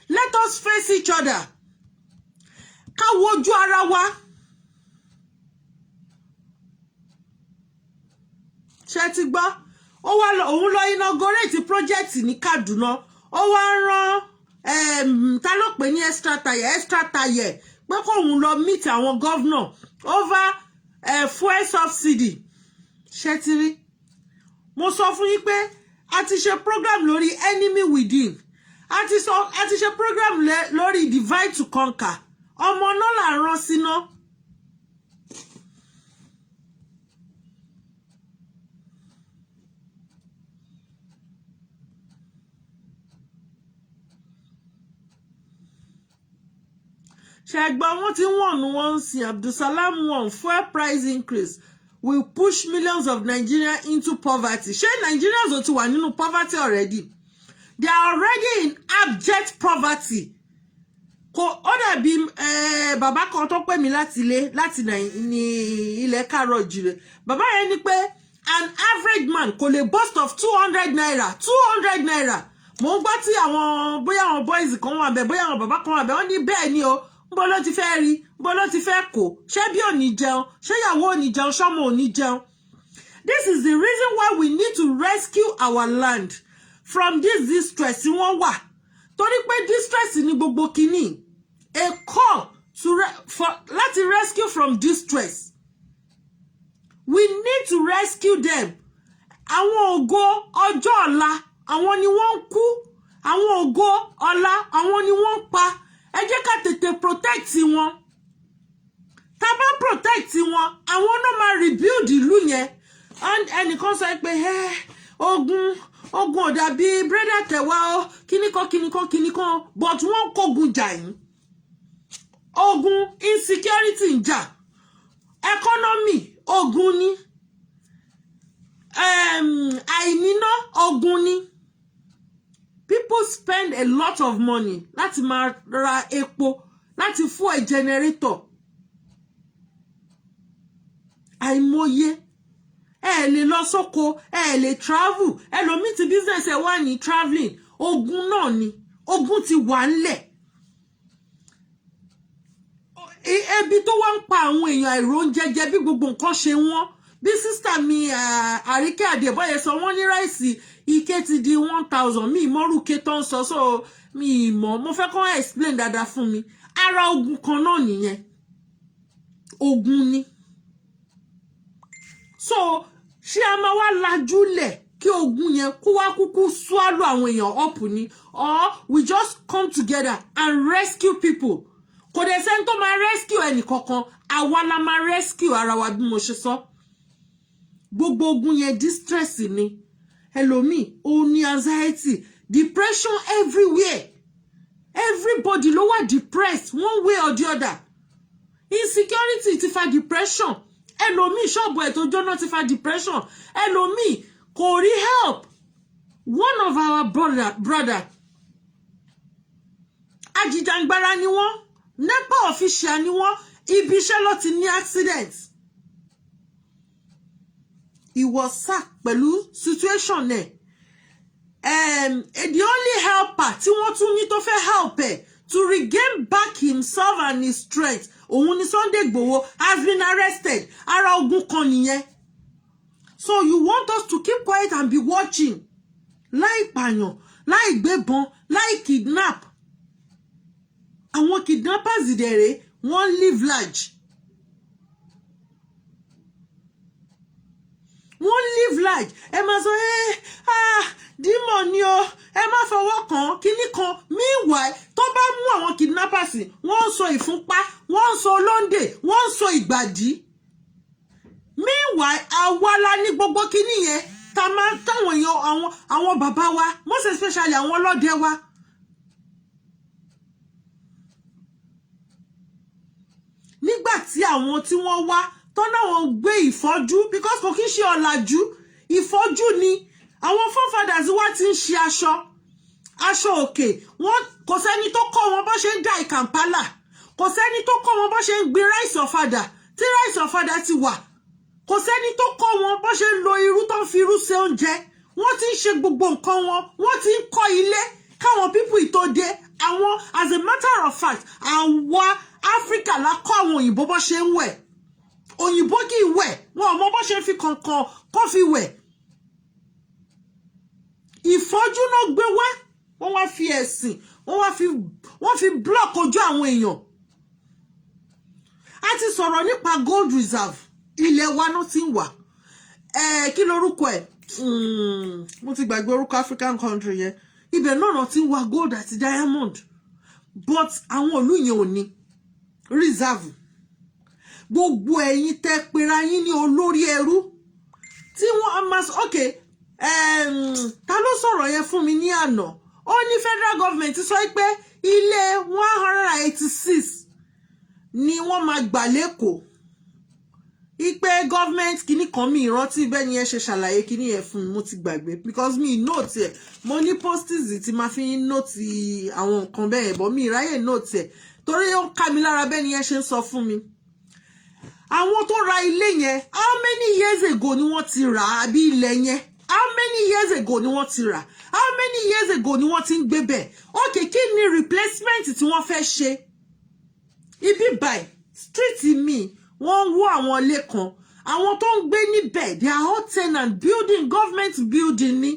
let us face each other ká wojú ara wa. Ṣé ti gbọ́ ó wá òun lọ inaugurate project ní Kaduna ó wá rán ta ló pè ní extra tire pé kóun lọ meet àwọn governor over fuel subsidy ṣé ti rí mo sọ fún yín pé a ti ṣe program lórí enemy within a ti ṣe program lórí divide to conquer ọmọ náà là rán síná. Ṣẹgbọ́n wọ́n ti wọ́n sí Abdulsalam won fuel price increase will push millions of Nigerians into poverty. Ṣé Nigerians ò ti wà nínú poverty already? They are already in abject poverty. Kò ó dàbí bàbá kan tó pè mí láti ní ilẹ̀ Káàárọ̀ Oòjíire. Bàbá yẹn ní pé an average man kò lè boast of 200 naira. 200 naira. Mo gbọ́ tí àwọn bóyá àwọn boys kan wà bẹ̀ bóyá àwọn bàbá kan wà bẹ̀ wọ́n ní bẹ́ẹ̀ ni o. Bó ló ti fẹ́ rí bó ló ti fẹ́ kó ṣé bí ò ní jẹun ṣé ìyàwó ò ní jẹun ṣọ́mọ ò ní jẹun. This is the reason why we need to rescue our land from this distress tí wọ́n wà torí pé distress ni gbogbo kìíní a call láti rescue from distress we need to rescue them. Àwọn ògo ọjọ́ ọ̀la àwọn ni wọ́n ń kú àwọn ògo ọ̀la àwọn ni wọ́n ń pa. Ẹ jẹ́ ká tètè protect wọn tá bá protect wọn àwọn náà máa rebuild ìlú yẹn ẹnìkan sọ pé ogun ò dàbí brother tẹ̀wá o kíníkan but wọ́n kógun jà yín ogun insecurity ń jà economy ogun ni àìníná ogun ni. People spend a lot of money láti máa ra epo láti fún a generator. Àìmọye lè lọ sóko lè travel ẹlòmíì tí business ẹ wà ní traveling ogun náà ni ogun ti wà ńlẹ̀. ebi tó wá ń pa àwọn èèyàn àìróúnjẹ jẹ bí gbogbo nǹkan ṣe wọ́n bí sísítà mi Àríkẹ́ Adébóyè sọ wọ́n ní ráìsì ike ti di 1000 mi ìmọ̀rúkẹ tó ń sọ so mi ìmọ̀ mo fẹ́ kọ́ explain dáadáa fún mi ara ogun kan náà nìyẹn ogun ni so ṣé a máa wá lajúlẹ̀ kí ogun yẹn kó wá kúkú swallow àwọn èèyàn up ni or we just come together and rescue people kò dẹ̀ sẹ́ni tó máa rescue ẹnì kankan àwa la máa rescue ara wa bí mo ṣe sọ gbogbo ogun yẹn distress ni ẹlòmíì ó ní anxiety depression everywhere everybody ló wà depressed one way or the other insecurity ti fa depression ẹlòmíì ṣọ́ọ̀bù ẹ̀ tó jóná ti fa depression ẹlòmíì kò rí help one of our brother ajìjàngbara ni wọ́n nepa official ni wọ́n ibi iṣẹ́ ló ti ní accident he was sacked pẹ̀lú situation ẹ̀ the only helper tí wọ́n tún ní tó fẹ́ help ẹ̀ to regain back himself and his strength òun ni Sunday Igboho has been arrested ara ogun kan nìyẹn so you want us to keep quiet and be watching láì pààyàn láì gbébọn láì kidnap àwọn kidnappers ìdẹ̀rẹ̀ wọ́n live large wọ́n live large ẹ máa sọ dímọ̀ ni o ẹ má fọwọ́ kàn kíní kan meanwhile tó bá mú àwọn kidnappers wọ́n ń sọ ìfúnpá wọ́n ń sọ olóńdè wọ́n ń sọ ìgbàdí meanwhile àwa la ní gbogbo kíní yẹn tá máa táwọn èèyàn àwọn bàbá wa most especially àwọn ọlọ́dẹ wa nígbà tí àwọn tí wọ́n wá tọ́nà wọn gbé ìfọ́jú because kò kí ń ṣe ọ̀làjú ìfọ́jú ni àwọn forefathers wa ti ń ṣe aṣọ òkè wọn kò sẹ́ni tó kọ́ wọn bó ṣe ń dá ìkàmpálà kò sẹ́ni tó kọ́ wọn bó ṣe ń gbin rice ọ̀fadà tí rice ọ̀fadà ti wà kò sẹ́ni tó kọ́ wọn bó ṣe ń lo irú tó ń fi irú ṣe oúnjẹ wọ́n ti ń ṣe gbogbo nǹkan wọn wọ́n ti ń kọ́ ilé káwọn people tó dé àwọn as a matter of fact àwa Africa la kọ́ àwọn òyìnbó bó ṣe ń wẹ̀ òyìnbó kì í wẹ̀ wọn ò mọ bó ṣe fi kankan kó fi wẹ̀ ìfọ́jú náà gbé wá wọ́n wá fi ẹ̀sìn wọ́n fi block ojú àwọn èèyàn a ti sọ̀rọ̀ nípa gold reserve ilẹ̀ wa náà ti ń wà kí lorúkọ ẹ̀ mo ti gbàgbé orúkọ African country yẹn ibẹ̀ náà ti ń wá gold àti diamond but àwọn ìlú yẹn ò ní reserve gbogbo ẹ̀yin tẹ́ pera yín ní olórí ẹrú tí wọ́n máa sọ okay ta ló sọ̀rọ̀ yẹn fún mi ní àná ó ní federal government sọ pé ilé 186 ni wọ́n máa gbà lẹ́kọ̀ọ́ ipe government kìíní kan mi ìrántí bẹ́ẹ̀ ni ẹ ṣe ṣàlàyé kìíní yẹn fún mi mo ti gbàgbé because mi note ẹ̀ mo ní post-its tí máa fi note àwọn nǹkan bẹ́ẹ̀ bọ́ mi ìráyè note ẹ̀ torí ó ká mi lára bẹ́ẹ̀ ni ẹ ṣe ń sọ fún mi àwọn tó ra ilé yẹn how many years ago ni wọ́n ti rà àbí ilẹ̀ yẹn how many years ago ni wọ́n ti rà how many years ago ni wọ́n ti ń gbé bẹ̀ okay kí ni replacement tí wọ́n fẹ́ ṣe ibi by street mi wọ́n wó àwọn ilé kan àwọn tó ń gbé níbẹ̀ they are all tenant building government building ni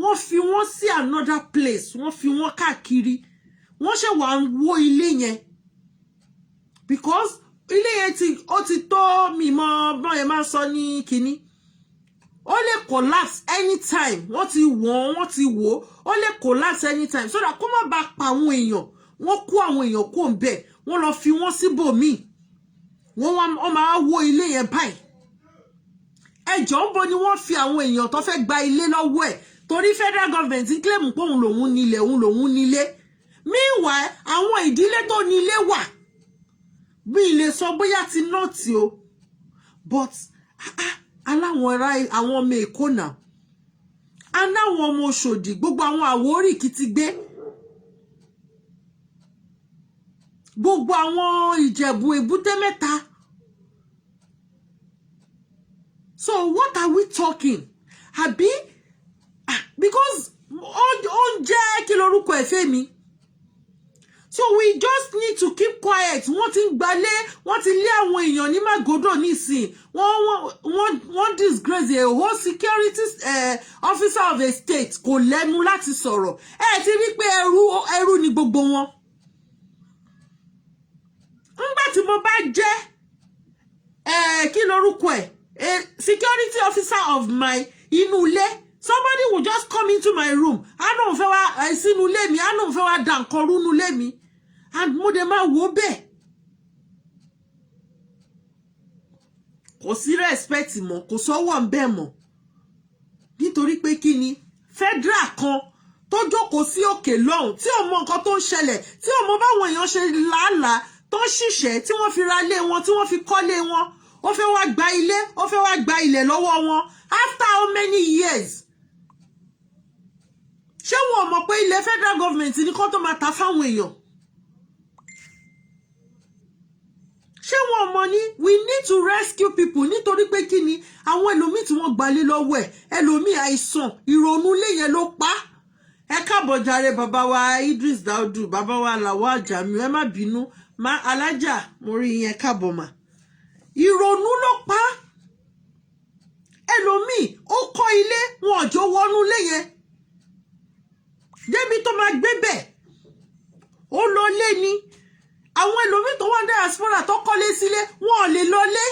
wọ́n fi wọ́n sí another place wọ́n fi wọ́n káàkiri wọ́n ṣe wà ń wó ilé yẹn because ilé yẹn ó ti tó mímọ́ bọ́n yẹn máa sọ ní kínní ó lè collapse anytime wọ́n ti wò ó lè collapse anytime so that kó má bàa pa àwọn èèyàn wọ́n kó àwọn èèyàn kó ń bẹ̀ wọ́n lọ fi wọ́n síbòmíì wọ́n máa wó ilé yẹn báyìí ẹjọ́ ń bo ni wọ́n fi àwọn èèyàn tó fẹ́ gba ilé lọ́wọ́ ẹ̀ torí federal government ń claim pé òun lòun nílé meanwhile àwọn ìdílé tó nílé wà bí ilé sọ bóyá ti nọ́ọ̀tì o but aláwọn àwọn ọmọ Èkó náà aláwọn ọmọ Òṣòdì gbogbo àwọn Àwórì Kìtìgbé gbogbo àwọn Ìjẹ̀bú Èbúté Mẹ́ta so what are we talking àbí because ó ń jẹ́ kí lorúkọ ẹ̀fẹ́ mi So we just need to keep quiet. Wọ́n ti ń gbalé, wọ́n ti lé àwọn èèyàn ní Magodo nísìn. Wọ́n disgrace a whole security officer of a state kò lẹ́nu láti sọ̀rọ̀. Ẹ ti rí pé ẹrú ni gbogbo wọn. Ńgbà tí mo bá jẹ́ kí lorúkọ ẹ̀, a security officer of my inú ilé, somebody will just come into my room. I don't fẹ́ wá sínú ilé mi, I don't fẹ́ wá dà nǹkan rú nínú ilé mi. And mo dẹ̀ máa wò bẹ́ẹ̀. Kò sí respect mọ́, kò sọ́wọ́ ń bẹ̀ mọ́. Nítorí pé kí ni federal kan tó jókòó sí òkè lọ́hùn tí ò mọ nǹkan tó ń ṣẹlẹ̀, tí ò mọ báwọn èèyàn ṣe làálàá tó ń ṣiṣẹ́ tí wọ́n fi ra ilé wọn, tí wọ́n fi kọ́lé wọn. Ó fẹ́ wá gba ilé, ó fẹ́ wá gba ilẹ̀ lọ́wọ́ wọn. After how many years? Ṣé wọn mọ̀ pé ilẹ̀ federal government ní kó tó máa ta fáwọn èèyàn? Ṣé wọn mọ̀ ní we need to rescue people nítorí pé kí ni àwọn ẹlòmíì tí wọ́n gbalé lọ́wọ́ ẹ̀, ẹlòmíì àìsàn ìrònú ilé yẹn ló pa. Ẹ káàbọ̀ jàre bàbá wa Idris Daudu, bàbá wa Lawal Jamiu, ẹ má bínú, má alájà mo rí yẹn káàbọ̀ mà. Ìrònú ló pa. Ẹlòmíì ó kọ́ ilé wọn ò jọ wọnú ilé yẹn. Débi tó máa gbé bẹ̀. Ó lọ lé ni. Àwọn ẹlòmíì tó wá diaspora tó kọ́lé sílé wọn ò lè lọ lé.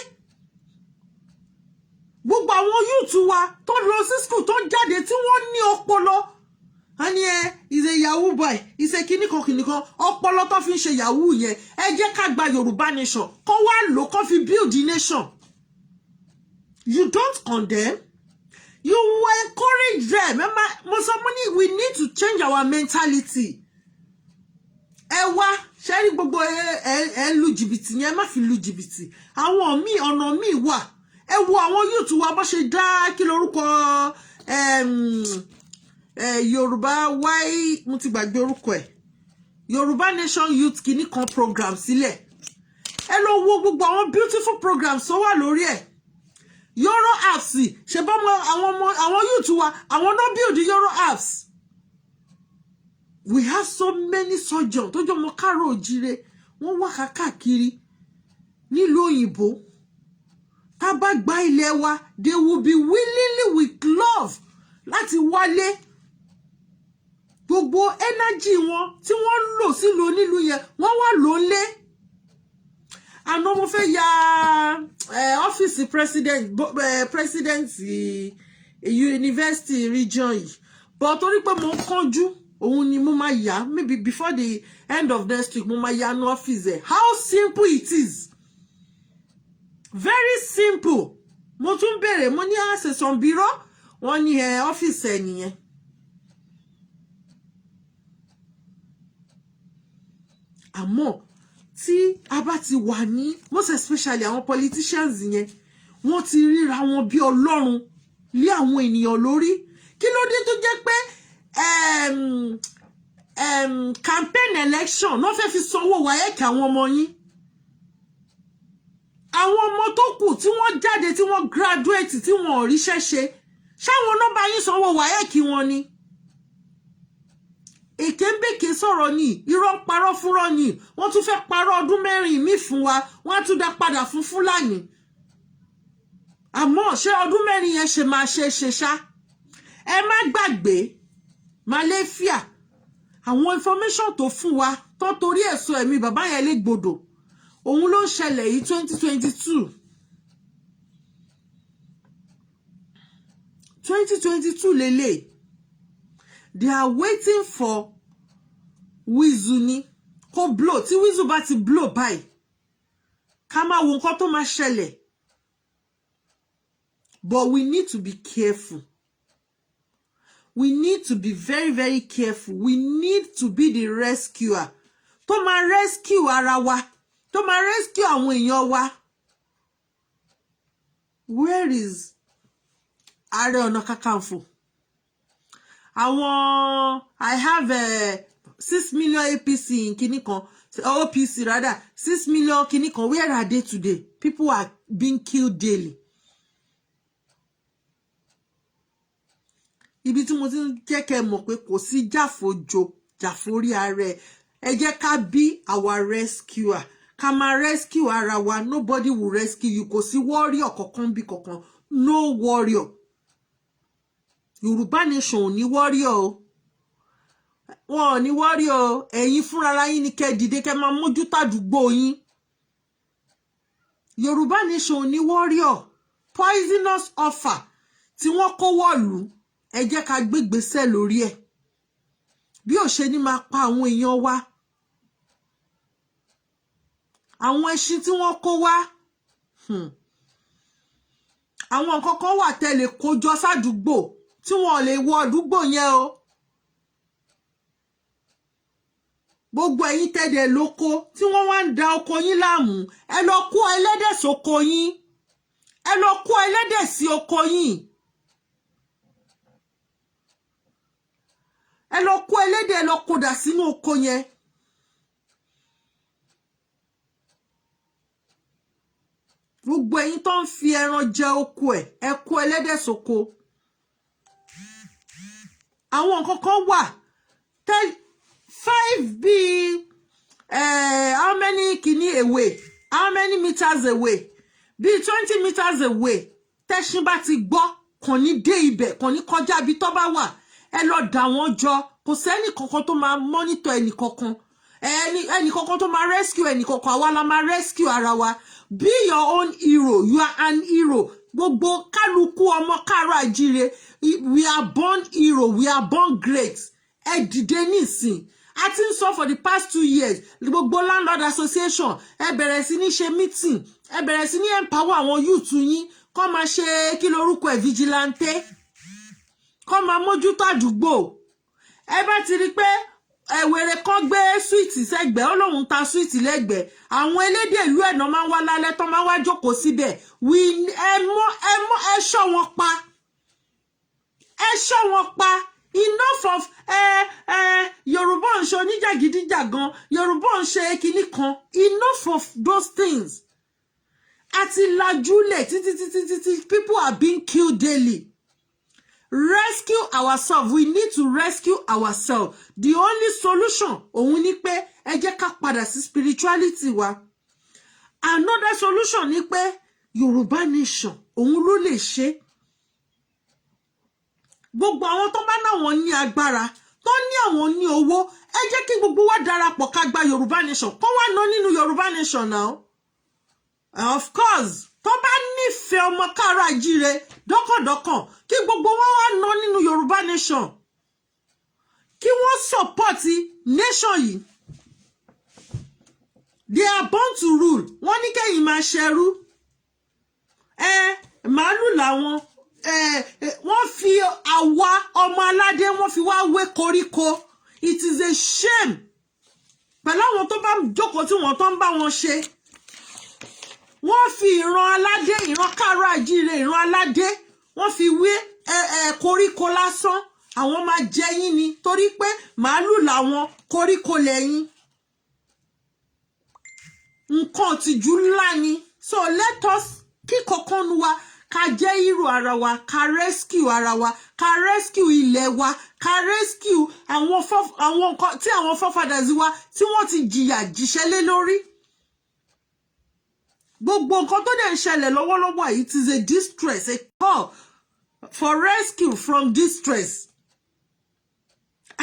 Gbogbo àwọn youth wa tó lọ sí school tó jáde tí wọ́n ní ọpọlọ. Ani is a yahoo boy, is a kinikan ọpọlọ tó fi ń ṣe yahoo yẹn. Ẹ jẹ́ ká gba Yorùbá nation. Kó wá lò kó fi build the nation. You don't condemn. You encourage them. We need to change our mentality. Ẹ wá, ṣé rí gbogbo ẹ lu jìbìtì yẹn, má fi lu jìbìtì. Àwọn míì ọ̀nà míì wà. Ẹ wo àwọn youth wa bó ṣe dá kí lorúkọ Yorùbá why mo ti gbàgbé orúkọ ẹ̀. Yorùbá Nation Youth kìíní kan program sílẹ̀. Ẹ lọ wo gbogbo àwọn beautiful programs tó wà lórí ẹ̀. Euro apps ṣe bá àwọn youth wa àwọn no build Euro apps. We have so many surgeons tó jọ mọ kárò òjire wọ́n wá káàkiri nílùú òyìnbó. Tá bá gba ilẹ̀ wa, they will be willingly with love láti wálé. Gbogbo energy wọn tí wọ́n lò sílùú onílùú yẹn wọ́n wá lò lé. Àná mo fẹ́ ya ọ́fíìsì president university region yìí. But torí pé mo kánjú, òun ni mo máa yá. Maybe before the end of next week, mo máa yá ní ọ́fíìsì ẹ̀. How simple it is. Very simple. Mo tún bẹ̀rẹ̀, mo ní àṣẹ̀sán bíró. Wọ́n ní ọ́fíìsì ẹ̀ nìyẹn. Àmọ́ tí a bá ti wà ní most especially àwọn politicians yẹn wọ́n ti ríra wọn bí Ọlọ́run lé àwọn ènìyàn lórí. Kí ló dé tó jẹ́ pé campaign election no fẹ́ fi sanwó WAEC àwọn ọmọ yín. Àwọn ọmọ tó kù tí wọ́n jáde tí wọ́n graduate tí wọ́n ò ríṣẹ́ ṣe ṣáwọn náà bá yín sanwó WAEC wọn ni. Èké ń bèké sọ̀rọ̀ ni, irọ́ parọ́ fúnrọ́ ni, wọ́n tún fẹ́ parọ́ ọdún mẹ́rin mi fún wa, wọ́n á tún dá padà fún Fúlàní. Àmọ́ ṣé ọdún mẹ́rin yẹn ṣe máa ṣe ṣá? Ẹ má gbàgbé Malaysia, àwọn information tó fún wa tó torí ẹ̀sùn ẹ̀mí bàbá yẹn lè gbòdò. Òun ló ń ṣẹlẹ̀ yìí 2022. 2022 lélẹ̀. They are waiting for Wizzu ni kó blow. Tí Wizzu bá ti blow báyìí, ká máa wo nǹkan tó máa ṣẹlẹ̀. But we need to be careful. We need to be very, very careful. We need to be the rescuer. Tó máa rescue ara wa. Tó máa rescue àwọn èèyàn wa. Where is Ààrẹ Ọ̀nà Kakanfò? I have 6 million APC in Kinikan, OPC rather, 6 million Kinikan. Where are they today? People are being killed daily. Ibi tí mo ti ń kẹ́kẹ́ mọ̀ pé kò sí jàfojo, jàforí ààrẹ. ẹ jẹ́ ká bí our rescuer ká máa rescue ara wa. Nobody will rescue you. Kò sí warrior kankan bí kankan. No warrior. Yorùbá nation ò ní warrior o. Wọn ò ní warrior o. Ẹ̀yin fúnra yín ni kẹ́ dìde kẹ́ máa mójú tàdúgbò yín. Yorùbá nation ò ní warrior. Poisonous offer tí wọ́n kó wọ̀lú. Ẹ jẹ́ ká gbégbèsè lórí ẹ̀. Bí ó ṣe ní máa pa àwọn èèyàn wa. Àwọn ẹṣin tí wọ́n kó wá. Àwọn nǹkan kan wà tẹ́lẹ̀ kójọ sádùúgbò tí wọ́n lè wọ àdúgbò yẹn o. Gbogbo ẹ̀yin tẹ́dẹ̀ lóko tí wọ́n wá ń da oko yín láàmú. Ẹ lọ kó ẹlẹ́dẹ̀ sóko yín. Ẹ lọ kó ẹlẹ́dẹ̀ sí oko yín. Ẹ lọ kó ẹlẹ́dẹ̀ lọ kódà sínú oko yẹn. Gbogbo ẹ̀yin tó ń fi ẹran jẹ oko ẹ kó ẹlẹ́dẹ̀ sóko. Àwọn nǹkan kan wà 5 bí how many kini away, how many meters away, bí 20 meters away. Tẹ́ṣin bá ti gbọ́ kàn ní dé ibẹ̀, kàn ní kọjá bí tó bá wà. Ẹ lọ dà wọ́n jọ. Kò sẹ́ni kankan tó máa monitor ẹni kankan. Ẹni kankan tó máa rescue ẹni kankan. Àwa la máa rescue ara wa. Be your own hero. You are an hero. Gbogbo kálukú ọmọ káàárọ̀ oòjíire. We are born hero. We are born great. Ẹ dìde nísìn. A ti ń sọ for the past 2 years. Gbogbo landlord association. Ẹ bẹ̀rẹ̀ sí ní ṣe meeting. Ẹ bẹ̀rẹ̀ sí ní empower àwọn youth yín. Kọ́ máa ṣe kí lorúkọ ẹ̀ vigilante. Kọ́ máa mójútó àdúgbò. Ẹ bá ti rí pé ẹ̀wẹ̀rẹ̀ kan gbé sweet sẹ́gbẹ̀ ó lóun ta sweet lẹ́gbẹ̀ẹ́. Àwọn elédè ìlú ẹ̀ náà máa ń wá lálẹ́ tán máa ń wá jókòó síbẹ̀. Ẹ ṣọ́ wọn pa. Ẹ ṣọ́ wọn pa. Enough of Yorùbá ń ṣe oníjàgídíjàgan. Yorùbá ń ṣe kinní kan. Enough of those things. Àti lajúlẹ̀ títí people are being killed daily. Rescue ourselves. We need to rescue ourselves. The only solution òun ni pé ẹ jẹ́ ká padà sí spirituality wa. Another solution ni pé Yorùbá nation òun ló lè ṣe. Gbogbo àwọn tó bá náà wọ́n ní agbára, tó ní àwọn ní owó, ẹ jẹ́ kí gbogbo wa darapọ̀ ká gba Yorùbá nation. Kó wá ná nínú Yorùbá nation now. Of course, tó bá nífẹ̀ẹ́ ọmọ káàárọ̀ oòjíire dọ́kàndọ́kàn kí gbogbo wọn wá ná nínú Yorùbá nation. Kí wọ́n support nation yìí. They are born to rule. Wọ́n ní kẹ́yìn máa ṣẹrú. Màálù làwọn. Wọ́n fi àwa ọmọ aládé wọ́n fi wá wé koríko. It is a shame. Pẹ̀lú àwọn tó bá jókòó tí wọ́n tó ń bá wọn ṣe. Wọ́n fi ìran aládé, ìran káàárọ̀ oòjíire, ìran aládé, wọ́n fi wé koríko lásán. Àwọn máa jẹ yín ni torí pé màálù làwọn, koríko lẹ́yìn. Nǹkan tìjú ńlá ni. So let us kí kankan nu wa ká jẹ́ hero ara wa, ká rescue ara wa, ká rescue ilẹ̀ wa, ká rescue àwọn nǹkan tí àwọn forefathers wa tí wọ́n ti jìyà jíṣẹ́ lé lórí. Gbogbo nǹkan tó dẹ̀ ń ṣẹlẹ̀ lọ́wọ́lọ́wọ́ yìí, it is a distress, a call for rescue from distress.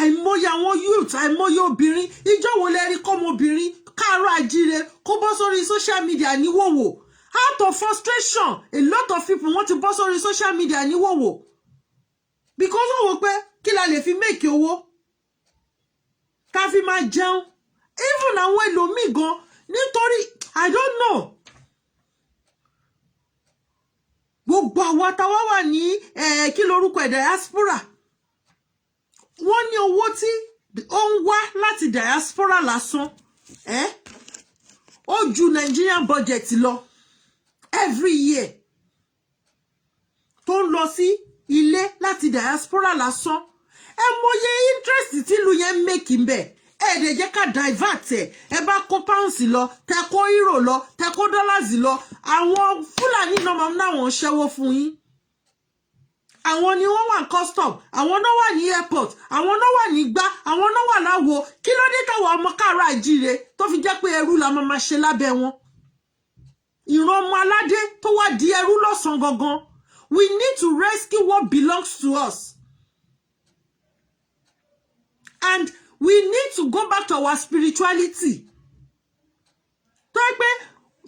Àìmọye àwọn youth, àìmọye obìnrin, ìjọ wo lẹ rí kọ́mọbìnrin káàárọ̀ oòjíire kó bọ́ sórí social media ní wòwò. Out of frustration, a lot of people want to bọ́ sórí social media ní wòwò. Because wọ́n wò pé kí la lè fi make owó. Ká fi máa jẹun. Even àwọn ẹlòmíì gan nítorí I don't know. Gbogbo àwa táwa wà ní kí lorúkọ ẹ̀ diaspora. Wọ́n ní owó tí ó ń wá láti diaspora lásán. Ó ju Nigerian budget lọ. Every year. Tó ń lọ sí ilé láti diaspora lásán. Ẹ mọye interest tí ìlú yẹn make ńbẹ̀. Dẹ̀ jẹ́ ká divert ẹ̀. Ẹ bá kó pounds lọ, tẹ kó euro lọ, tẹ kó dollars lọ. Àwọn Fúlàní náà máa ń náwọn ṣẹ́wó fún yín. àwọn ni wọ́n wà custom, àwọn náà wà ní airport, àwọn náà wà ní gbá, àwọn náà wà láwo. Kí ló dé táwọn ọmọ káàárọ̀ àjíire tó fi jẹ́ pé ẹrú la máa ṣe lábẹ́ wọn? Ìran ọmọ aládé tó wá di ẹrú lọ́sàn gangan. We need to rescue what belongs to us. And we need to go back to our spirituality. Tó yẹ pé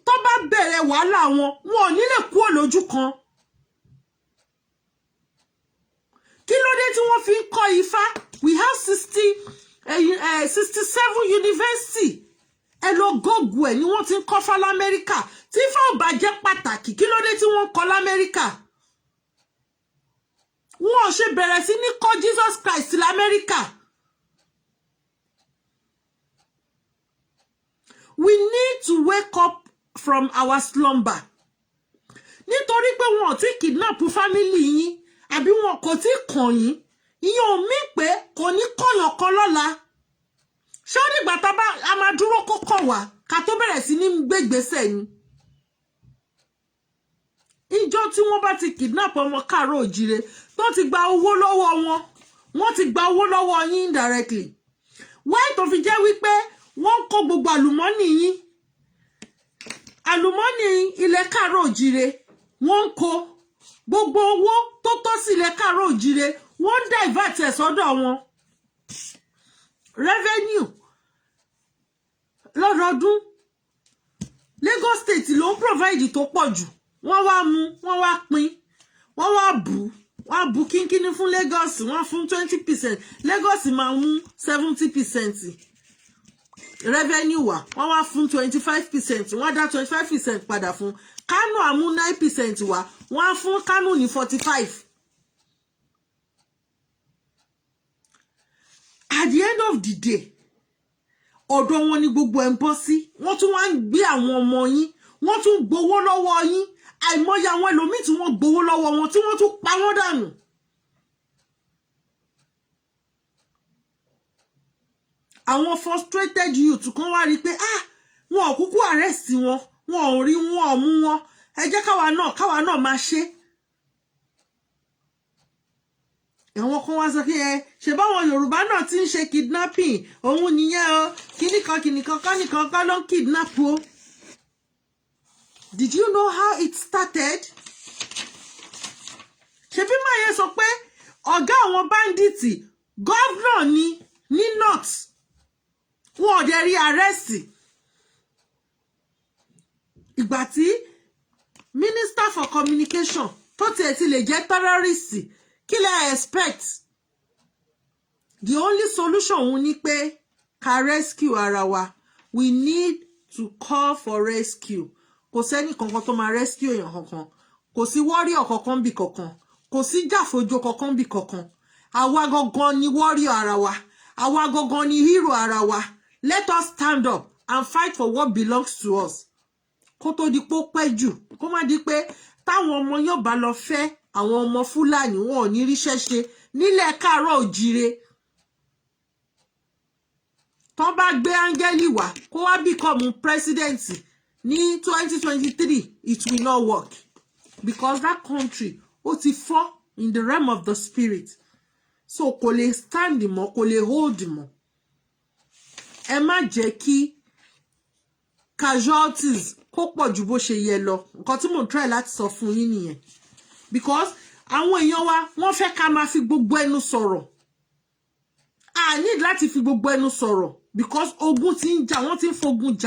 tó bá bẹ̀rẹ̀ wàhálà wọn ò ní lè kúrò lójú kan. Kí ló dé tí wọ́n fi ń kọ́ Ifá? We have 67 university. Ẹ lọ gọ́gù ẹ̀ ni wọ́n ti ń kọ́ fá l'Amẹ́ríkà. Tí Ifá ò bá jẹ́ pàtàkì, kí ló dé tí wọ́n kọ́ l'Amẹ́ríkà? Wọ́n ò ṣe bẹ̀rẹ̀ sí ní kọ́ Jesus Christ l'Amẹ́ríkà. We need to wake up from our slumber. Nítorí pé wọn ò tí kidnap family yín, àbí wọn kò tí kàn yín, ìyẹn ò mí pé kò ní kọ̀yàn kan lọ́la. Ṣé ó dìgbà tá a máa dúró kó kàn wá ká tó bẹ̀rẹ̀ sí ní gbégbèsè ni? Ìjọ tí wọ́n bá ti kidnap ọmọ káàárọ̀ òjíire tó ti gba owó lọ́wọ́ wọn, wọ́n ti gba owó lọ́wọ́ yín indirectly. Why tó fi jẹ́ wípé wọ́n kó gbogbo àlùmọ́nì yín, àlùmọ́nì ilẹ̀ káàárọ̀ òjíire, wọ́n kó gbogbo owó tó tọ́ sí ilẹ̀ káàárọ̀ òjíire, wọ́n divert ẹ̀ sọ́dọ̀ wọn. Revenue lọ́dọọdún Lagos State ló ń provide tó pọ̀ jù. Wọ́n wá mú, wọ́n wá pín, wọ́n wá bù kínkínní fún Lagos, wọ́n fún 20%. Lagos máa mú 70% revenue wá, wọ́n wá fún 25%, wọ́n dá 25% padà fún Kano. Àmú 9% wá, wọ́n á fún Kano ní 45%. At the end of the day, ọ̀dọ̀ wọn ni gbogbo ẹ̀ ń bọ́ sí. Wọ́n tún wá ń gbé àwọn ọmọ yín, wọ́n tún gbowó lọ́wọ́ yín. Àìmọye àwọn ẹlòmíì tí wọ́n gbowó lọ́wọ́ wọn tí wọ́n tún pa wọ́n dànù. Àwọn frustrated youth kan wá rí pé wọn ò kúkú arrest wọn, wọn ò rí wọn ò mú wọn. Ẹ jẹ́ káwa náà máa ṣe. Àwọn kan wá sọ pé ṣe báwọn Yorùbá náà ti ń ṣe kidnapping, òun nìyẹn o, kìnìkan kọ́ ló ń kidnap o. Did you know how it started? Ṣebí máa yẹ sọ pé ọ̀gá àwọn bandits governor ní North, wọn ò dẹ̀ rí arrest. Ìgbà tí Minister for Communication tó tiẹ̀ ti lè jẹ́ terrorist, kí lẹ expect? The only solution òun ni pé ká rescue ara wa. We need to call for rescue. Kò sẹ́ni kankan tó máa rescue èèyàn kankan. Kò sí warrior kankan bí kankan. Kò sí jàfojo kankan bí kankan. Àwa gangan ni warrior ara wa. Àwa gangan ni hero ara wa. Let us stand up and fight for what belongs to us. Kó tó di pé ó pẹ́ jù. Kó má di pé táwọn ọmọ yóò bá lọ fẹ́ àwọn ọmọ Fúlàní, wọn ò ní ríṣẹ́ ṣe nílẹ̀ káàárọ̀ òjíire. Tó bá gbé áńgẹ́lì wá kó wá become president ní 2023, it will not work, because that country ó ti fọ́ in the realm of the spirit. So kò lè stand mọ́, kò lè hold mọ́. Ẹ má jẹ́ kí casualties kó pọ̀ ju bó ṣe yẹ lọ. Nǹkan tí mo try láti sọ fún yín nìyẹn. Because àwọn èèyàn wa wọ́n fẹ́ ká máa fi gbogbo ẹnu sọ̀rọ̀. I need láti fi gbogbo ẹnu sọ̀rọ̀, because ogun ti ń jà, wọ́n ti ń fogun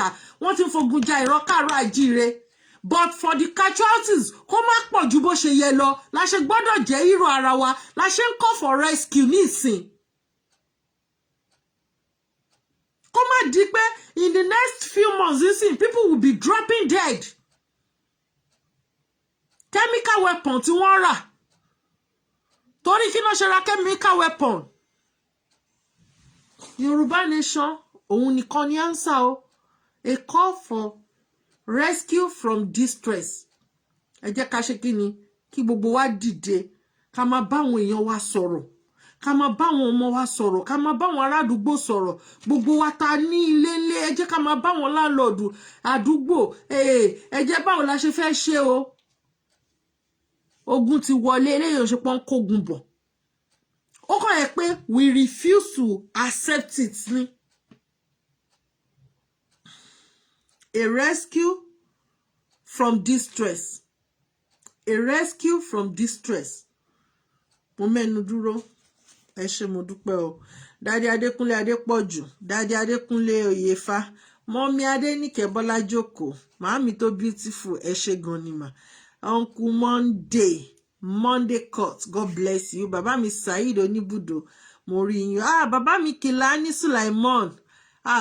jà, ìran káàárọ̀ àjíire. But for the casualties kó má pọ̀ ju bó ṣe yẹ lọ, la ṣe gbọ́dọ̀ jẹ́ hero ara wa, la ṣe ń call for rescue nísìn. Kó má di pé in the next few months nísìn, people will be dropping dead. Chemical weapon tí wọ́n rà. Torí kí ló ṣe ra chemical weapon? Yorùbá nation, òun nìkan ni answer o. A call for rescue from distress. Ẹ jẹ́ ká ṣe kí ni? Kí gbogbo wa dìde, ká máa bá àwọn èèyàn wa sọ̀rọ̀, ká máa bá àwọn ọmọ wa sọ̀rọ̀, ká máa bá àwọn ará àdúgbò sọ̀rọ̀. Gbogbo wa ta ní ilé, ẹ jẹ́ ká máa bá àwọn landlord àdúgbò. Ẹ jẹ́ báwo la ṣe fẹ́ ṣe o. ogun ti wọlé eléyìí ò ṣe pọ́n kógun bọ̀ ó kàn yẹ pé we refuse to accept it ni. A rescue from distress. A rescue from distress. Mo mẹ́nu dúró. Ẹ ṣé mo dúpẹ́ o. Daddy Adékúnlé Adépọ̀jù. Daddy Adékúnlé Oyèfá. Mommy Adéníkẹ́ Bọ́lá Jókòó. Màámi tó beautiful. Ẹ ṣé gan ni mà. Uncle Monday Court. God bless you. Bàbá mi Saheed Oníbùdó. Mo rí yín. Bàbá mi Kìlání Sulaimon.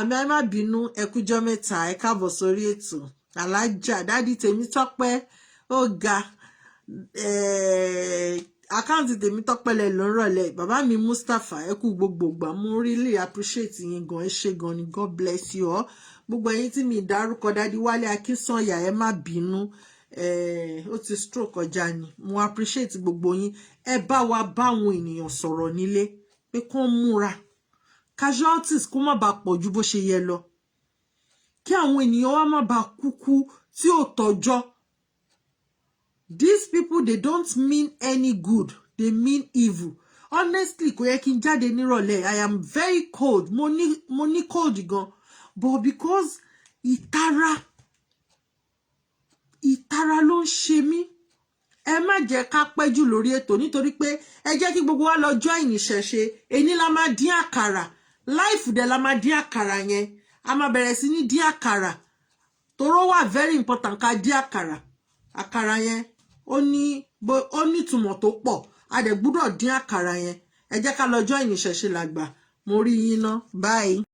Mi ẹ má bínú ẹ kújọ́ mẹ́ta ẹ káàbọ̀ sórí ètò. Alájà Daddy Tèmítọ́pẹ́ ó ga àkáǹtì Tèmítọ́pẹ́ lẹ ló ń rọ̀lẹ́. Bàbá mi Mustapha ẹ kú gbogbo ìgbà mo really appreciate yín gan ẹ ṣé gan ni God bless you all. Gbogbo ẹ̀yin tí mi dárúkọ Daddy Wálé Akínsànyà ẹ má bínú ó ti stroke ọjà ni mo appreciate gbogbo yín ẹ bá wa bá àwọn ènìyàn sọ̀rọ̀ nílé pé kán múra casualties kó má bàa pọ̀ ju bó ṣe yẹ lọ kí àwọn ènìyàn wa má bàa kúkú tí ò tọ́jọ́. These people they don't mean any good, they mean evil. Honestly kò yẹ kí n jáde nírọ̀lẹ́ I am very cold mo ní cold gan but because ìtara ló ń ṣe mí ẹ má jẹ́ ká pẹ́jù lórí ètò nítorí pé ẹ jẹ́ kí gbogbo wa lọ join ìṣẹ̀ṣe èní la máa dín àkàrà life dẹ̀ la máa dín àkàrà yẹn a máa bẹ̀rẹ̀ sí ní dín àkàrà tóró wà very important ká dín àkàrà yẹn ó ní ìtumọ̀ tó pọ̀ a dẹ̀ gbúdọ̀ dín àkàrà yẹn ẹ jẹ́ ká lọ join ìṣẹ̀ṣe làgbà mo rí yín ná bye.